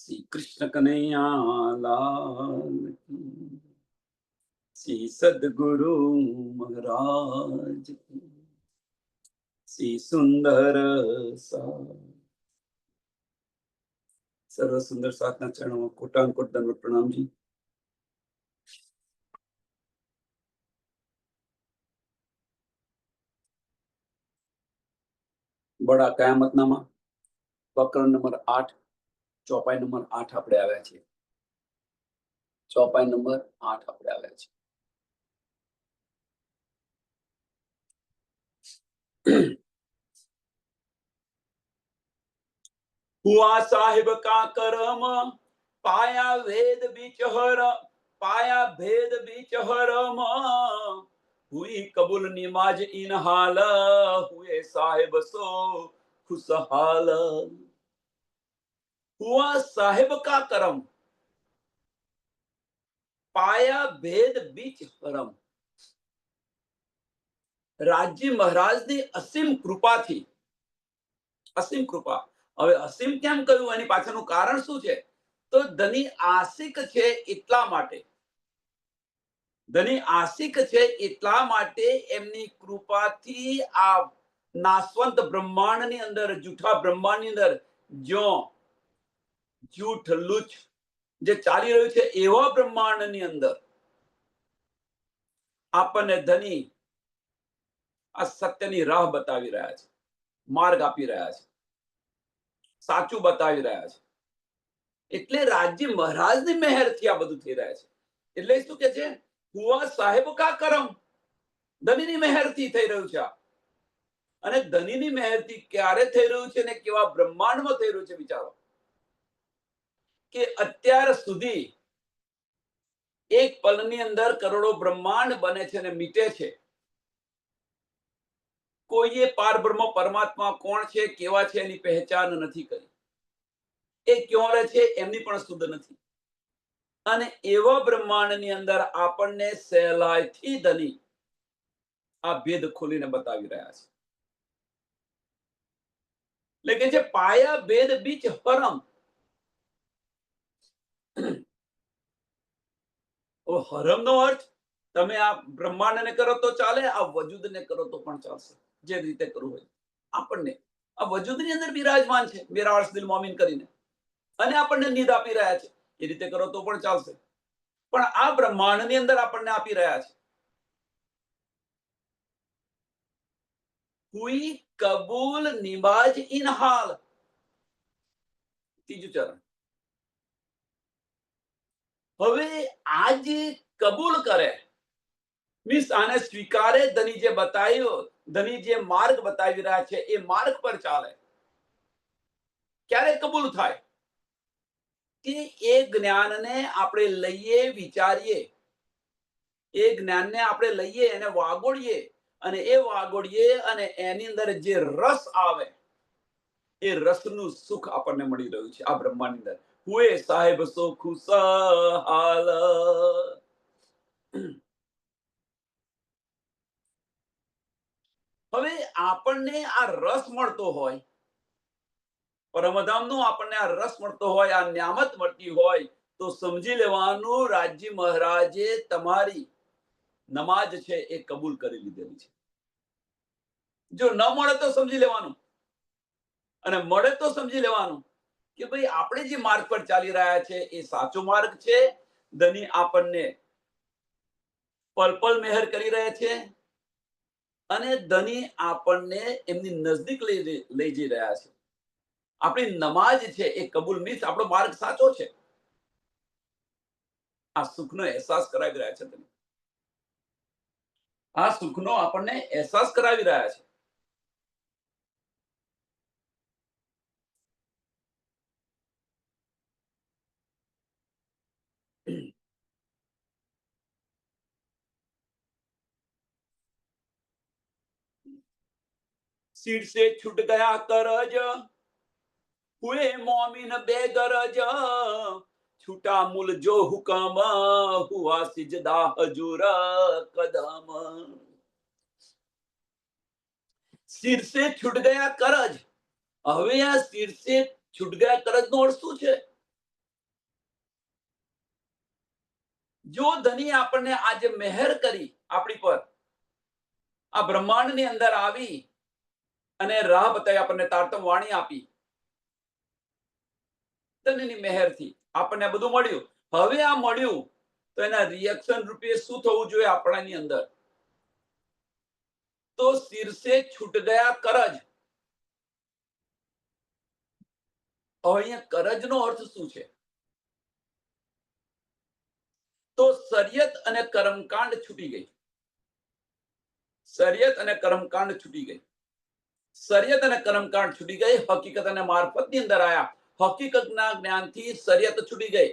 श्री कृष्ण कन्हैया लाल की, श्री सद्गुरु महाराज की, श्री सुंदर सा सर्व सुंदर साधना चरणों में कोटानुकोट दंडवत प्रणाम जी। बड़ा कयामतनामा પ્રકરણ નંબર 8 ચોપાઈ નંબર 8 આપણે આવ્યા છે। ચોપાઈ નંબર 8 આપણે આવ્યા છે। हुआ साहिब का करम पाया भेद बीच हर पाया भेद बीच हरम हुई कबूल निमाज इन हाल हुए साहिब सो खुशहाल। हुआ साहिब का करम पाया भेद बीच हरम। રાજ્ય મહારાજની અસીમ કૃપાથી, અસીમ કૃપા। હવે અસીમ કેમ કહ્યું, એની પાછળનું કારણ શું છે? તો ધની આશિક છે એટલા માટે, ધની આશિક છે એટલા માટે એમની કૃપાથી આ નાશવંત બ્રહ્માંડની અંદર, જૂઠા બ્રહ્માંડની અંદર જો જૂઠ લુચ જે ચાલી રહ્યું છે એવા બ્રહ્માંડની અંદર આપણને ધની આ સત્યની રાહ બતાવી રહ્યા છે, માર્ગ આપી રહ્યા છે, સાચું બતાવી રહ્યા છે। એટલે રાજ્ય મહારાજની મહેરથી આ બધું થઈ રહ્યા છે। એટલે શું કે છે? હુઆ સાહેબ કા કરમ, ધનીની મહેરથી થઈ રહ્યું છે। અને ધનીની મહેરથી ક્યારે થઈ રહ્યું છે ને કેવા બ્રહ્માંડમાં થઈ રહ્યું છે? વિચારો કે અત્યાર સુધી એક પલની અંદર કરોડો બ્રહ્માંડ બને છે અને મીટે છે। કોઈએ પારબ્રહ્મ પરમાત્મા કોણ છે, કેવા છે, એની પહેચાન નથી કરી। એ ક્યાં રહે છે એમની પણ શુદ્ધ નથી। અને એવા બ્રહ્માંડની અંદર આપણને સહેલાઈથી ધની આ ભેદ ખોલીને બતાવી રહ્યા છે। એટલે કે છે પાયા ભેદ બીચ હરમ। હરમનો અર્થ તમે આ બ્રહ્માંડને કરો તો ચાલે, આ વજૂદને કરો તો પણ ચાલશે, જે રીતે કરવું હોય। આપણને આ વજૂદની અંદર બિરાજમાન છે મેરા અર્શ દિલ મોમિન કરીને, અને આપણને નીંદ આપી રહ્યા છે, એ રીતે કરો તો પણ ચાલશે। પણ આ બ્રહ્માંડની અંદર આપણને આપી રહ્યા છે। હુઈ કબૂલ નિબાજ ઇન હાલ, ત્રીજું ચરણ। હવે આ જે કબૂલ કરે મીન્સ આને સ્વીકારે, ધની જે બતાવ્યો, ધની જે માર્ગ બતાવી રહ્યા છે એ માર્ગ પર ચાલે। ક્યારે કબૂલ થાય? કે એ જ્ઞાનને આપણે લઈએ, વિચારીએ, એ જ્ઞાનને આપણે લઈએ, એને વાગોળીએ, અને એ વાગોળીએ અને એની અંદર જે રસ આવે એ રસનું સુખ આપણને મળી રહ્યું છે આ બ્રહ્માંડની અંદર। હુએ સાહેબ સો ખુશહાલ। હવે આપણને આ રસ મળતો હોય, પરમધામનો આપણને આ રસ મળતો હોય, આ ન્યામત મળતી હોય, તો સમજી લેવાનું રાજ્ય મહારાજે તમારી નમાજ છે એ કબૂલ કરી લીધેલી છે। જો ન મળે તો સમજી લેવાનું, અને મળે તો સમજી લેવાનું કે ભાઈ આપણે જે માર્ગ પર ચાલી રહ્યા છે એ સાચો માર્ગ છે। ધની આપણને પલ પલ મહેર કરી રહ્યા છે, અને ધની આપણને એમની નજદીક લઈ જઈ રહ્યા છે। આપણી નમાજ છે એ કબૂલ મીન્સ આપણો માર્ગ સાચો છે। આ સુખનો અહેસાસ કરાવી રહ્યા છે ધની, આ સુખનો આપણને અહેસાસ કરાવી રહ્યા છે। सिर से छूट गया करज हुए मोमिन बेगरज छूटा मूल जो हुक्म हुआ सिजदा हजूर कदम। सिर से छूट गया करज। હવે આ સિર સે છૂટ ગયા કરજ નો અર્થ શું છે? જો ધની આપણને આજે મહેર કરી આપણી પર, આ બ્રહ્માંડની અંદર આવી અને રાહ બતાવી, આપણને તારતમ વાણી આપી, ધનની મહેરથી આપણને બધું મળ્યું. હવે આ મળ્યું તો એના રિએક્શન રૂપે શું થવું જોઈએ આપણાની અંદર? તો સિર સે છૂટ ગયા કરજ. અહીંયા કરજનો અર્થ શું છે? તો શરિયત અને કર્મકાંડ છૂટી ગઈ. શરિયત અને કર્મકાંડ છૂટી ગઈ. શરિયત અને કર્મકાંડ છૂટી ગઈ. હકીકત અને મારફતની અંદર આયા. હકીકતના જ્ઞાનથી શરિયત છૂટી ગઈ.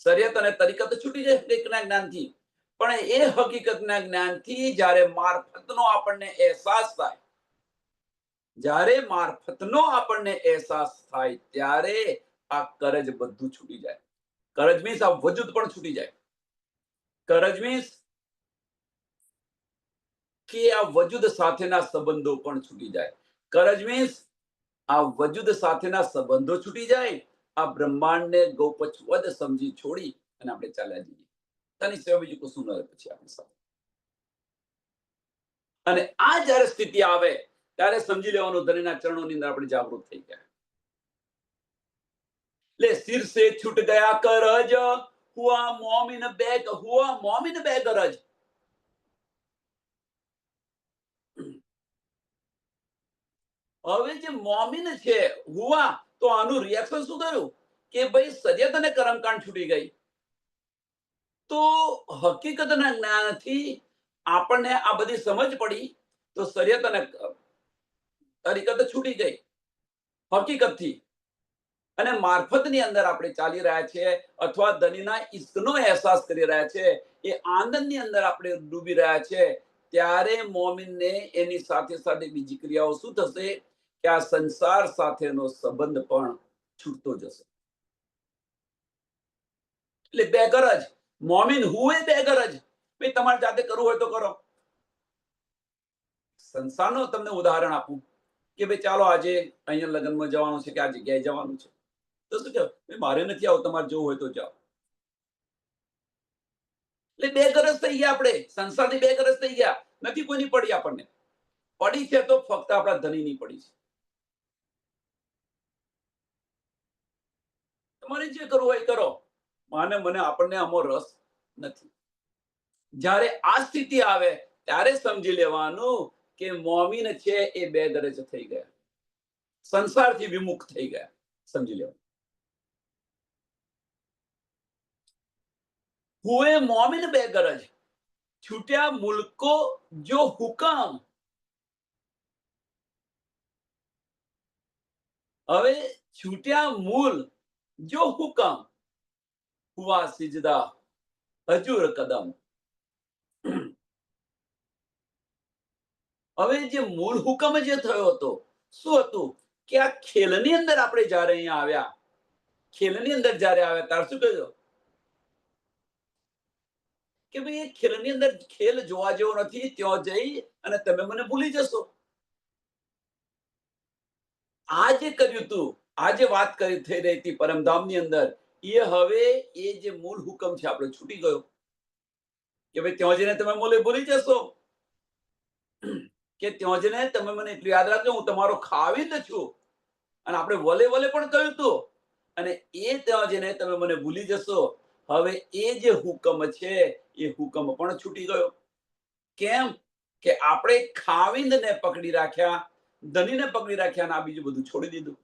શરિયત અને તરીકત છૂટી ગઈ હકીકતના જ્ઞાનથી. પણ એ હકીકતના જ્ઞાનથી જ્યારે મારફતનો આપણને અહેસાસ થાય, જ્યારે મારફતનો આપણને અહેસાસ થાય, ત્યારે આ કરજ બધું છૂટી જાય. કરજ મીન્સ આ વજૂદ પણ છૂટી જાય. કરજ મીન્સ કે આ વજૂદ સાથેના સંબંધો પણ છૂટી જાય. કરજ મીન્સ આ વજૂદ સાથેના સંબંધો છૂટી જાય. આ બ્રહ્માંડને ગૌપચવદ સમજી છોડી અને આપણે ચાલ્યા જઈએ. તેની સિવાય બીજું કશું ન રહે પછી આપણી સાથે. અને આ જ્યારે સ્થિતિ આવે ત્યારે સમજી લેવાનું, ધણીના ચરણોની અંદર આપણે જાગૃત થઈ ગયા. ले सिर से छूट गया करज, हुआ मोमिन बेग, हुआ मोमिन बेगरज. હવે જે મોમિન છે હુઆ, તો આનું રિએક્શન શું થયું કે ભાઈ શરિયત અને કર્મકાંડ છૂટી ગઈ. તો હકીકતના જ્ઞાનથી આપણને આ બધી સમજ પડી. તો શરિયત અને તરીકત છૂટી ગઈ હકીકતથી. અને મારફતની અંદર આપણે ચાલી રહ્યા છીએ, અથવા ધનીના ઈશ્કનો અહેસાસ કરી રહ્યા છે, એ આનંદની અંદર આપણે ડૂબી રહ્યા છે. ત્યારે મોમિનને એની સાથે સાથે બીજી ક્રિયાઓ શું થશે કે આ સંસાર સાથેનો સંબંધ પણ છૂટતો જશે. એટલે બેગરજ મોમિન હુએ બેગરજ. ભાઈ તમારે જાતે કરવું હોય તો કરો. સંસારનો તમને ઉદાહરણ આપું કે ભાઈ ચાલો આજે અહીંયા લગ્નમાં જવાનું છે કે આ જગ્યાએ જવાનું છે, તો શું કહેવાય, મારે નથી આવું, તમારે જવું હોય તો જાઓ. એટલે બે ગરજ થઈ ગયા. આપણે સંસારની બે ગરજ થઈ ગયા. નથી કોઈની પડી. આપણને પડી છે તો ફક્ત આપણા ધનીની પડી છે. તમારે જે કરવું હોય કરો. મને આપણને આમાં રસ નથી. જ્યારે આ સ્થિતિ આવે ત્યારે સમજી લેવાનું કે મોમિન છે એ બે ગરજ થઈ ગયા, સંસારથી વિમુખ થઈ ગયા. સમજી લેવાનું. હુએ મોમિન બે ગરજ, છૂટ્યા મુલ્કો જો હુકમ. હવે છૂટ્યા મૂલ જો હુકમ, હુઆ સિજદા હજુર કદમ. હવે જે મૂળ હુકમ જે થયો હતો, શું હતું કે આ ખેલની અંદર આપણે જ્યારે અહીંયા આવ્યા, ખેલની અંદર જ્યારે આવ્યા ત્યારે શું કહ્યું કે ભાઈ એ ખેલની અંદર ખેલ જોવા જેવો નથી. ત્યાં જઈ અને તમે મને ભૂલી જશો. આ જે કર્યું તું, આ જે વાત કરી થઈ રહી હતી પરમધામની અંદર, એ હવે એ જે મૂળ હુકમ છે આપણે છૂટી ગયો કે ભાઈ ત્યાં જઈને તમે મને ભૂલી જશો. કે ત્યાં જઈને તમે મને એટલું યાદ રાખજો, હું તમારો ખાવીદ છું. અને આપણે વલે વલે પણ કહ્યું હતું. અને એ ત્યાં જઈને તમે મને ભૂલી જશો. હવે એ જે હુકમ છે એ હુકમ પણ છૂટી ગયો. કેમ કે આપણે ખાવીદને પકડી રાખ્યા, ધનીને પકડી રાખ્યા, અને આ બીજું બધું છોડી દીધું.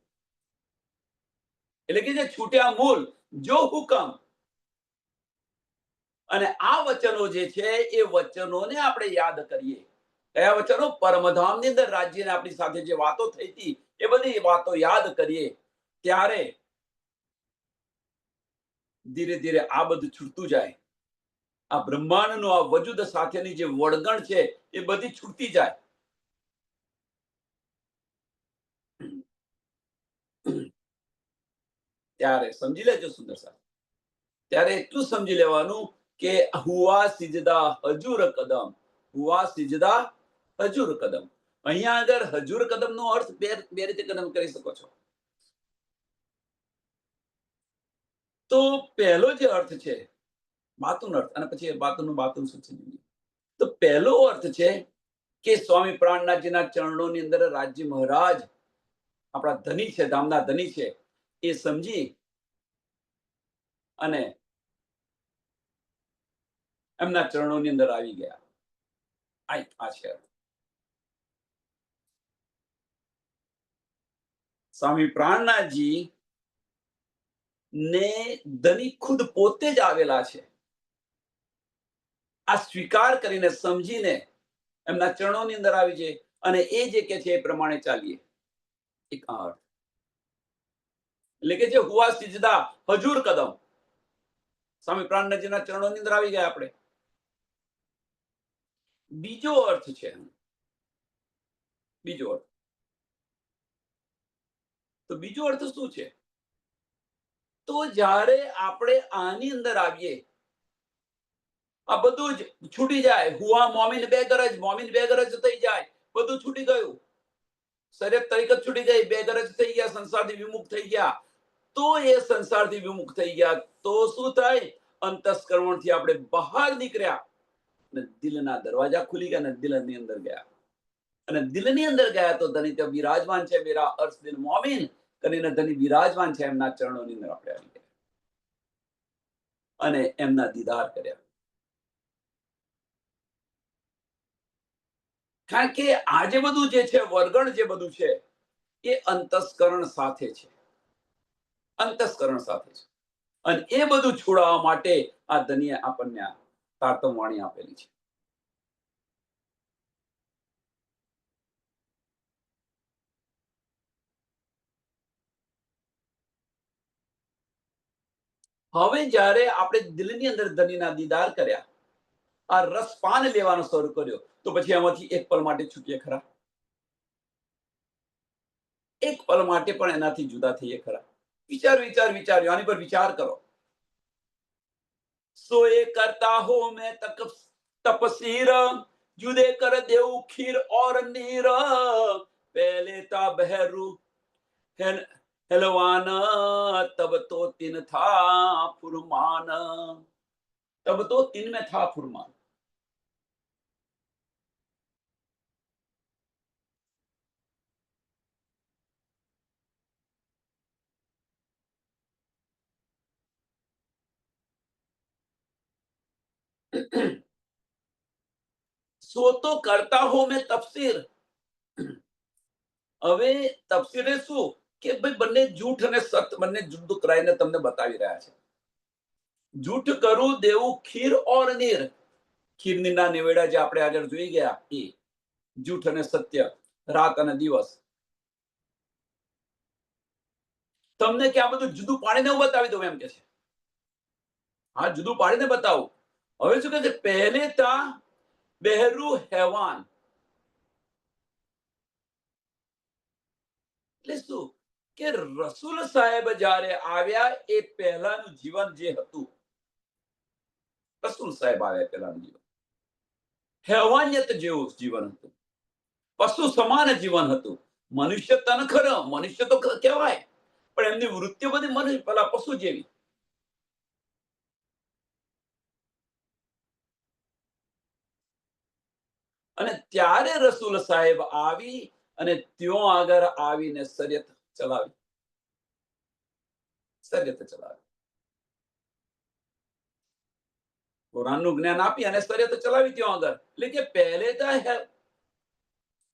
એટલે કે જે છૂટ્યા મૂળ જો હુકમ. અને આ વચનો જે છે એ વચનોને આપણે યાદ કરીએ. કયા વચનો? પરમધામની અંદર રાજ્યને આપણી સાથે જે વાતો થઈ હતી એ બધી વાતો યાદ કરીએ ત્યારે ધીરે ધીરે આ બધું છૂટતું જાય. આ બ્રહ્માંડનો આ વજૂદ સાથેની જે વળગણ છે એ બધી છૂટતી જાય. ત્યારે સમજી લેજો સુંદર સાહેબ, ત્યારે એટલું સમજી લેવાનું કે હુઆ સિજદા હજુર કદમ, હુઆ સિજદા હજુર કદમ. અહીંયા આગળ હજુર કદમ નો અર્થ બે રીતે કદમ કરી શકો છો. તો પહેલો જે અર્થ છે, બાતુનો અર્થ અને પછી બાતુનું શું છે. તો પહેલો અર્થ છે કે સ્વામી પ્રાણનાથજીના ચરણોની અંદર રાજ્ય મહારાજ આપણા ધની છે, ધામના ધની છે, એ સમજી અને એમના ચરણોની અંદર આવી ગયા. આ છે સ્વામી પ્રાણનાથજી ને ધની ખુદ પોતે જ આવેલા છે. આ સ્વીકાર કરીને સમજીને એમના ચરણોની અંદર આવી છે અને એ જે કે છે એ પ્રમાણે ચાલીએ. એક અર્થ એટલે કે જે હુઆ સિજદા હજુર કદમ, સ્વામી પ્રાણનાથજીના ચરણોની અંદર આવી ગયા આપણે. બીજો અર્થ છે, બીજો અર્થ તો બીજો અર્થ શું છે? તો જ્યારે આપણે આની અંદર આવીએ, આ બધું જ છૂટી જાય. હુઆ મોમીન બે ગરજ, મોમીન બે ગરજ થઈ જાય, બધું છૂટી ગયું. શરીર તરીકે છૂટી ગઈ, બે ગરજ થઈ ગયા, સંસારથી વિમુખ થઈ ગયા. તો એ સંસારથી વિમુખ થઈ ગયા તો શું થાય? અંતસ્કરણથી આપણે બહાર નીકળ્યા અને દિલના દરવાજા ખુલી ગયા અને દિલની અંદર ગયા. અને દિલની અંદર ગયા તો ધની ત્યાં બિરાજમાન છે, મેરા અર્શ દિલ મોમીન કરીને ધની બિરાજમાન છે. એમના ચરણોની અંદર આપણે આવી ગયા અને એમના દીદાર કર્યા. કારણ કે આ જે બધું જે છે, વર્ગણ જે બધું છે, એ અંતસ્કરણ સાથે છે, અંતસ્કરણ સાથે છે. અને એ બધું છોડાવવા માટે આ ધનીએ આપણને તારતમ વાણી આપેલી છે. હવે જ્યારે આપણે દિલની અંદર ધનીના દીદાર કર્યા, આ રસપાન લેવાનો શરૂ કર્યો, તો પછી આમાંથી એક પલ માટે છૂટીએ ખરા? એક પલ માટે પણ એનાથી જુદા થઈએ ખરા? વિચાર્યો આની પર વિચાર કરો. સોએ કરતા હો મેં તપસીર, જુદે કર દેવું ખીર ઓર નીર, પહેલે તા બહેરુ હેલવાન, તબ તો તિન થા ફુરમાન, તબ તો તિન में था फुरमान. સો તો કરતા હો મેં તફસીર. હવે તફસીરે શું કે ભાઈ બંને જૂઠ અને સત્ય બંને જુદું કરાઈને તમને બતાવી રહ્યા છે. જૂઠ કરું દેવું ખીર ઓર નીર. ખીરની ના નેવેડા જે આપણે આગળ જોઈ ગયા, એ જૂઠ અને સત્ય, રાત અને દિવસ. તમને કે આ બધું જુદું પાડીને હું બતાવી દઉં એમ કે છે. હા, જુદું પાડીને બતાવું. હવે શું કે છે? પહેલે તા બહેરુ હેવાન. એટલે શું કે રસૂલ સાહેબ જ્યારે આવ્યા એ પહેલાનું જીવન જે હતું, રસૂલ સાહેબ આવ્યા પહેલાનું જીવન હેવાનિયત જેવું જીવન હતું, પશુ સમાન જીવન હતું. મનુષ્ય તન ખરો, મનુષ્ય તો કહેવાય, પણ એમની વૃત્તિઓ બધી મનુષ્ય પેલા પશુ જેવી. અને ત્યારે રસૂલ સાહેબ આવી અને ત્યાં આગળ આવીને શરીયત ચલાવી, શરીયત ચલાવી, કુરાનનું જ્ઞાન આપી અને શરીયત ચલાવી ત્યાં આગળ. એટલે કે પહેલે તો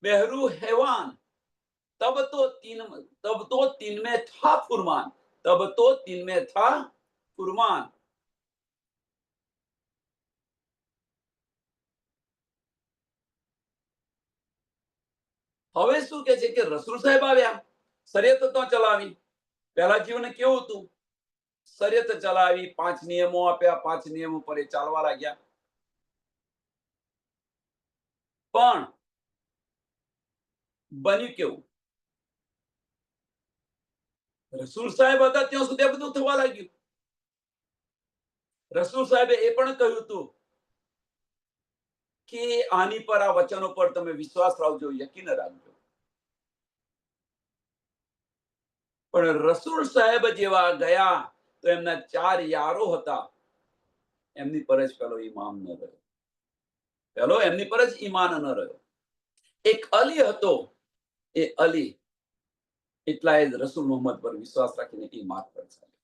બહેરુ હેવાન, तब तो तीन में था फुरमान, तब तो तीन में था फुरमान. હવે શું કે છે કે રસૂલ સાહેબ આવ્યા, શરીયત તો ચલાવી. પહેલા જીવન કેવું હતું? શરીયત ચલાવી, 5 નિયમો આપ્યા, 5 નિયમો પર એ ચાલવા લાગ્યા. પણ બન્યું કેવું? રસૂલ સાહેબ હતા ત્યાં સુધી બધું થવા લાગ્યું. રસૂલ સાહેબે એ પણ કહ્યું હતું કે આની પર, આ વચનો પર તમે વિશ્વાસ રાખજો, યકીન રાખજો. પણ રસૂલ સાહેબ જેવા ગયા તો એમના 4 યારો હતા. એમની પર જ પેલો ઈમાન ન રહ્યો. પેલો એમની પર જ ઈમાન ન રહ્યો. એક અલી હતો, એ અલી એટલાએ જ રસૂલ મોહમ્મદ પર વિશ્વાસ રાખીને એ માર્ગ પર ચાલ્યો.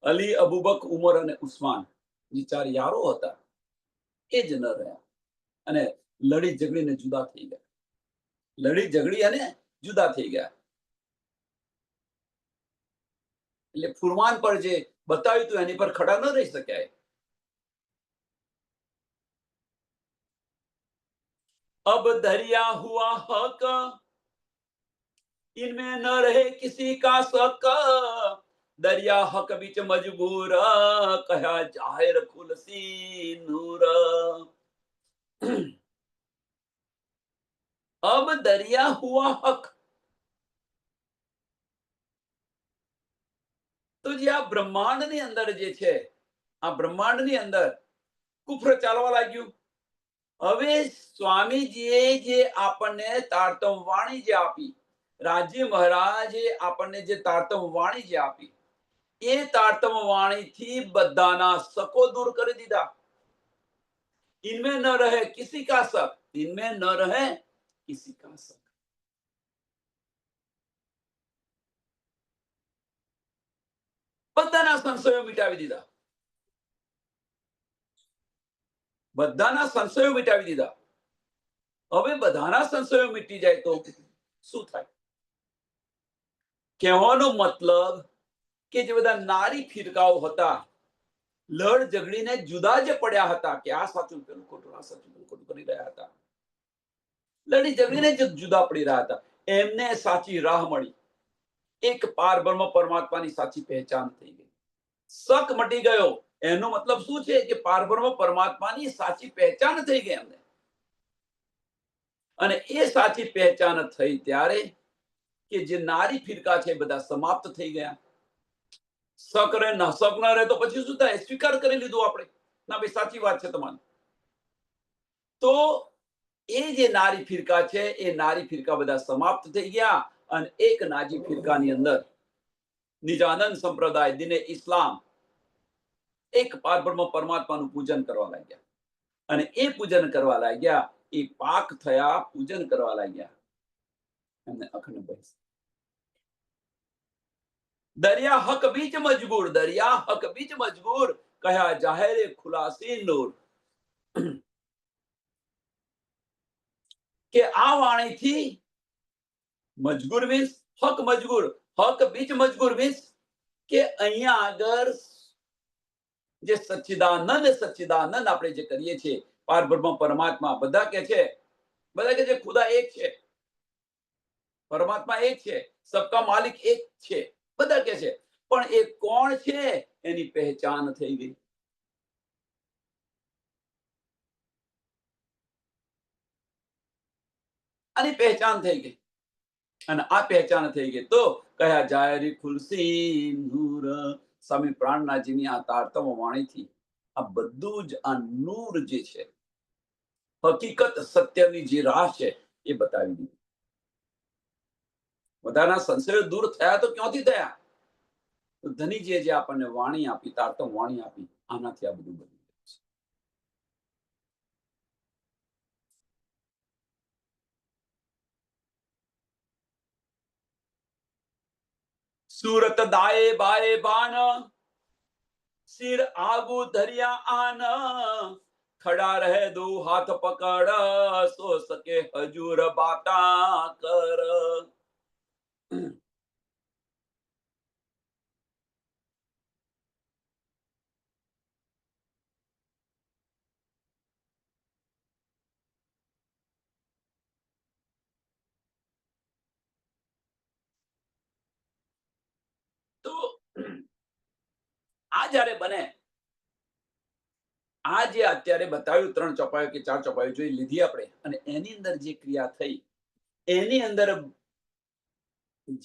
અલી, અબુબક, ઉમર અને ઉસ્માન જે 4 યારો હતા એ જ ન રહ્યા અને લડી ઝઘડીને જુદા થઈ ગયા. લડી ઝઘડી અને જુદા થઈ ગયા. એટલે ફુરમાન પર જે બતાવ્યું હતું એની પર ખડા ન રહી શક્યા. अब दरिया हुआ हक, इनमें न रहे किसी का शक, दरिया हक बीच मजबूर, कहा जाहिर खुलसी नूर. अब दरिया हुआ हक, તો જે આ બ્રહ્માંડની અંદર જે છે, આ બ્રહ્માંડની અંદર કુફર ચાલવા લાગ્યું. હવે સ્વામીજીએ જે આપણને તારતમ વાણી જે આપી, રાજી મહારાજે આપણને જે તારતમ વાણી જે આપી, એ તારતમ વાણીથી બધાના શકો દૂર કરી દીધા. इनमें न रहे किसी का शक, इनमें न रहे किसी का शक. બધાના સંશયો મિટાવી દીધા. બધાના સંશયો મિટાવી દીધા. હવે બધાના સંશયો મિટી જાય તો શું થાય? કહેવાનો મતલબ કે જે બધા નારી ફિરકાઓ હતા, લડ ઝઘડીને જુદા જે પડ્યા હતા કે આ સાચું પેલું ખોટું, આ સાચું પેલું ખોટું કરી રહ્યા હતા, લડી ઝઘડીને જુદા પડી રહ્યા હતા, એમને સાચી રાહ મળી. એક પારબ્રહ્મ પરમાત્માની સાચી પહેચાન થઈ ગઈ. શક મટી ગયો. એનો મતલબ શું છે કે પારબ્રહ્મ પરમાત્માની સાચી પહેચાન થઈ ગઈ એમને. અને એ સાચી પહેચાન થઈ ત્યારે કે જે નારી ફિરકા છે બધા સમાપ્ત થઈ ગયા. શક રહે ના શક ના રહે તો પછી શું થાય? સ્વીકાર કરી લીધું આપણે, ના ભાઈ સાચી વાત છે તમારી. તો એ જે નારી ફિરકા છે એ નારી ફિરકા બધા સમાપ્ત થઈ ગયા અને એક નાજી ફિરકાની અંદર નિજાનંદ સંપ્રદાય દિને ઇસ્લામ એક પારબ્રહ્મ પરમાત્માનું પૂજન કરવા લાગ્યા. અને એ પૂજન કરવા લાગ્યા, એ પાક થયા, પૂજન કરવા લાગ્યા. એમને અખંડ બહેસ. દરિયા હક બીચ મજબૂર, દરિયા હક બીચ મજબૂર, કહ્યા જાહેરે ખુલાસી નૂર. કે આ વાણીથી મજબૂર મીન્સ હક મજબૂર, હક બીચ મજબૂર મીન્સ કે અહીંયા આગળ જે સચ્ચિદાનંદ આપણે જે કરીએ છીએ, પારબ્રહ્મ પરમાત્મા, બધા કે છે ખુદા એક છે, પરમાત્મા એક છે, સબકા માલિક એક છે, બધા કે છે. પણ એ કોણ છે એની પહેચાન થઈ ગઈ. આની પહેચાન થઈ ગઈ. અને આ પહેચાન થઈ ગઈ તો કયા જાહેરી ખુલસી નૂર. સ્વામી પ્રાણનાથજીની આ તારતમ વાણીથી આ બધું જ આ નૂર જે છે, હકીકત સત્યની જે રાહ છે એ બતાવી દીધી. બધાના સંશયો દૂર થયા તો ક્યાંથી થયા? તો ધનીજીએ જે આપણને વાણી આપી, તારતમ વાણી આપી, આનાથી આ બધું બન્યું. सूरत दाए बाए बान, सिर आगू धरिया आन, खड़ा रहे दो हाथ पकड़, सो सके हजूर बाता कर. તો આ જ્યારે બને, આ જે અત્યારે બતાવ્યું 3 ચોપાઈઓ કે 4 ચોપાઈઓ જોઈ લીધી આપણે, અને એની અંદર જે ક્રિયા થઈ, એની અંદર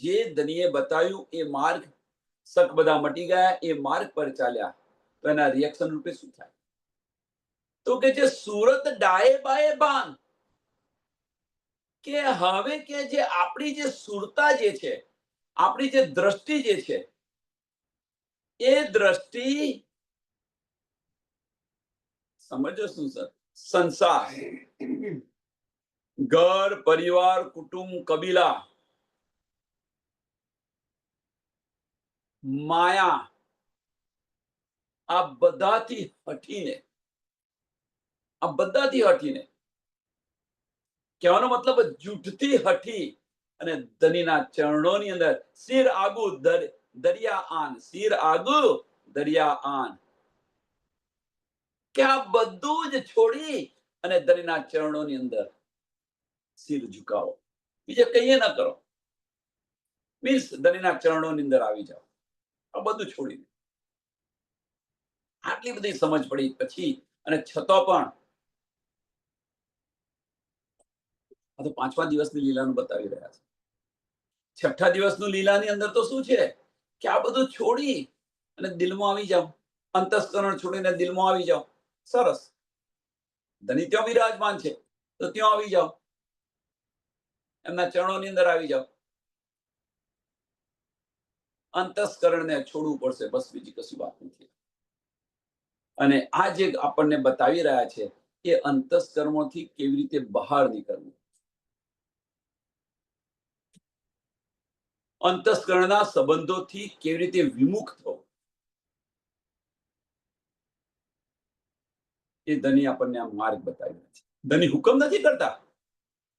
જે ધનીએ બતાવ્યું એ માર્ગ, શક બધા મટી ગયા, એ માર્ગ પર ચાલ્યા, તો એના રિએક્શન રૂપે શું થાય? તો કે જે સુરત ડાએ બાએ બાન, કે હવે કે જે આપણી જે સુરતા જે છે, આપણી જે દ્રષ્ટિ જે છે, એ દ્રષ્ટિ સમજો શું સર? સંસાર, ઘર, પરિવાર, કુટુંબ, કબીલા, માયા, આ બધાથી હટીને કહેવાનો મતલબ જૂઠથી હટી અને ધનીના ચરણોની અંદર શિર આગુ દરિયા આન, શિર આગુ દરિયા આન, કે આ બધું જ છોડી અને ધનીના ચરણોની અંદર શિર ઝુકાવો, બીજે કઈ ના કરો. મીન્સ ધનીના ચરણોની અંદર આવી જાઓ, આ બધું છોડીને. આટલી બધી સમજ પડી પછી અને છતાં પણ આ તો 5મા દિવસની લીલાનું બતાવી રહ્યા છે. છઠ્ઠા દિવસનું લીલાની અંદર તો શું છે કે આ બધું છોડી અને દિલમાં આવી જાઓ, અંતસ્કરણ છોડીને દિલમાં આવી જાઓ. સરસ, ધની ત્યાં વિરાજમાન છે તો ત્યાં આવી જાઓ, એમના ચરણોની અંદર આવી જાઓ. અંતસ્કરણને છોડવું પડશે, બસ બીજી કશી વાત નથી. અને આ જે આપણને બતાવી રહ્યા છે એ અંતસ્કરણોથી કેવી રીતે બહાર નીકળવું, અંતસ્કરણના સંબંધોથી કેવી રીતે વિમુખ થવું, એ ધની આપણને આ માર્ગ બતાવી રહ્યા છે. ધની હુકમ નથી કરતા.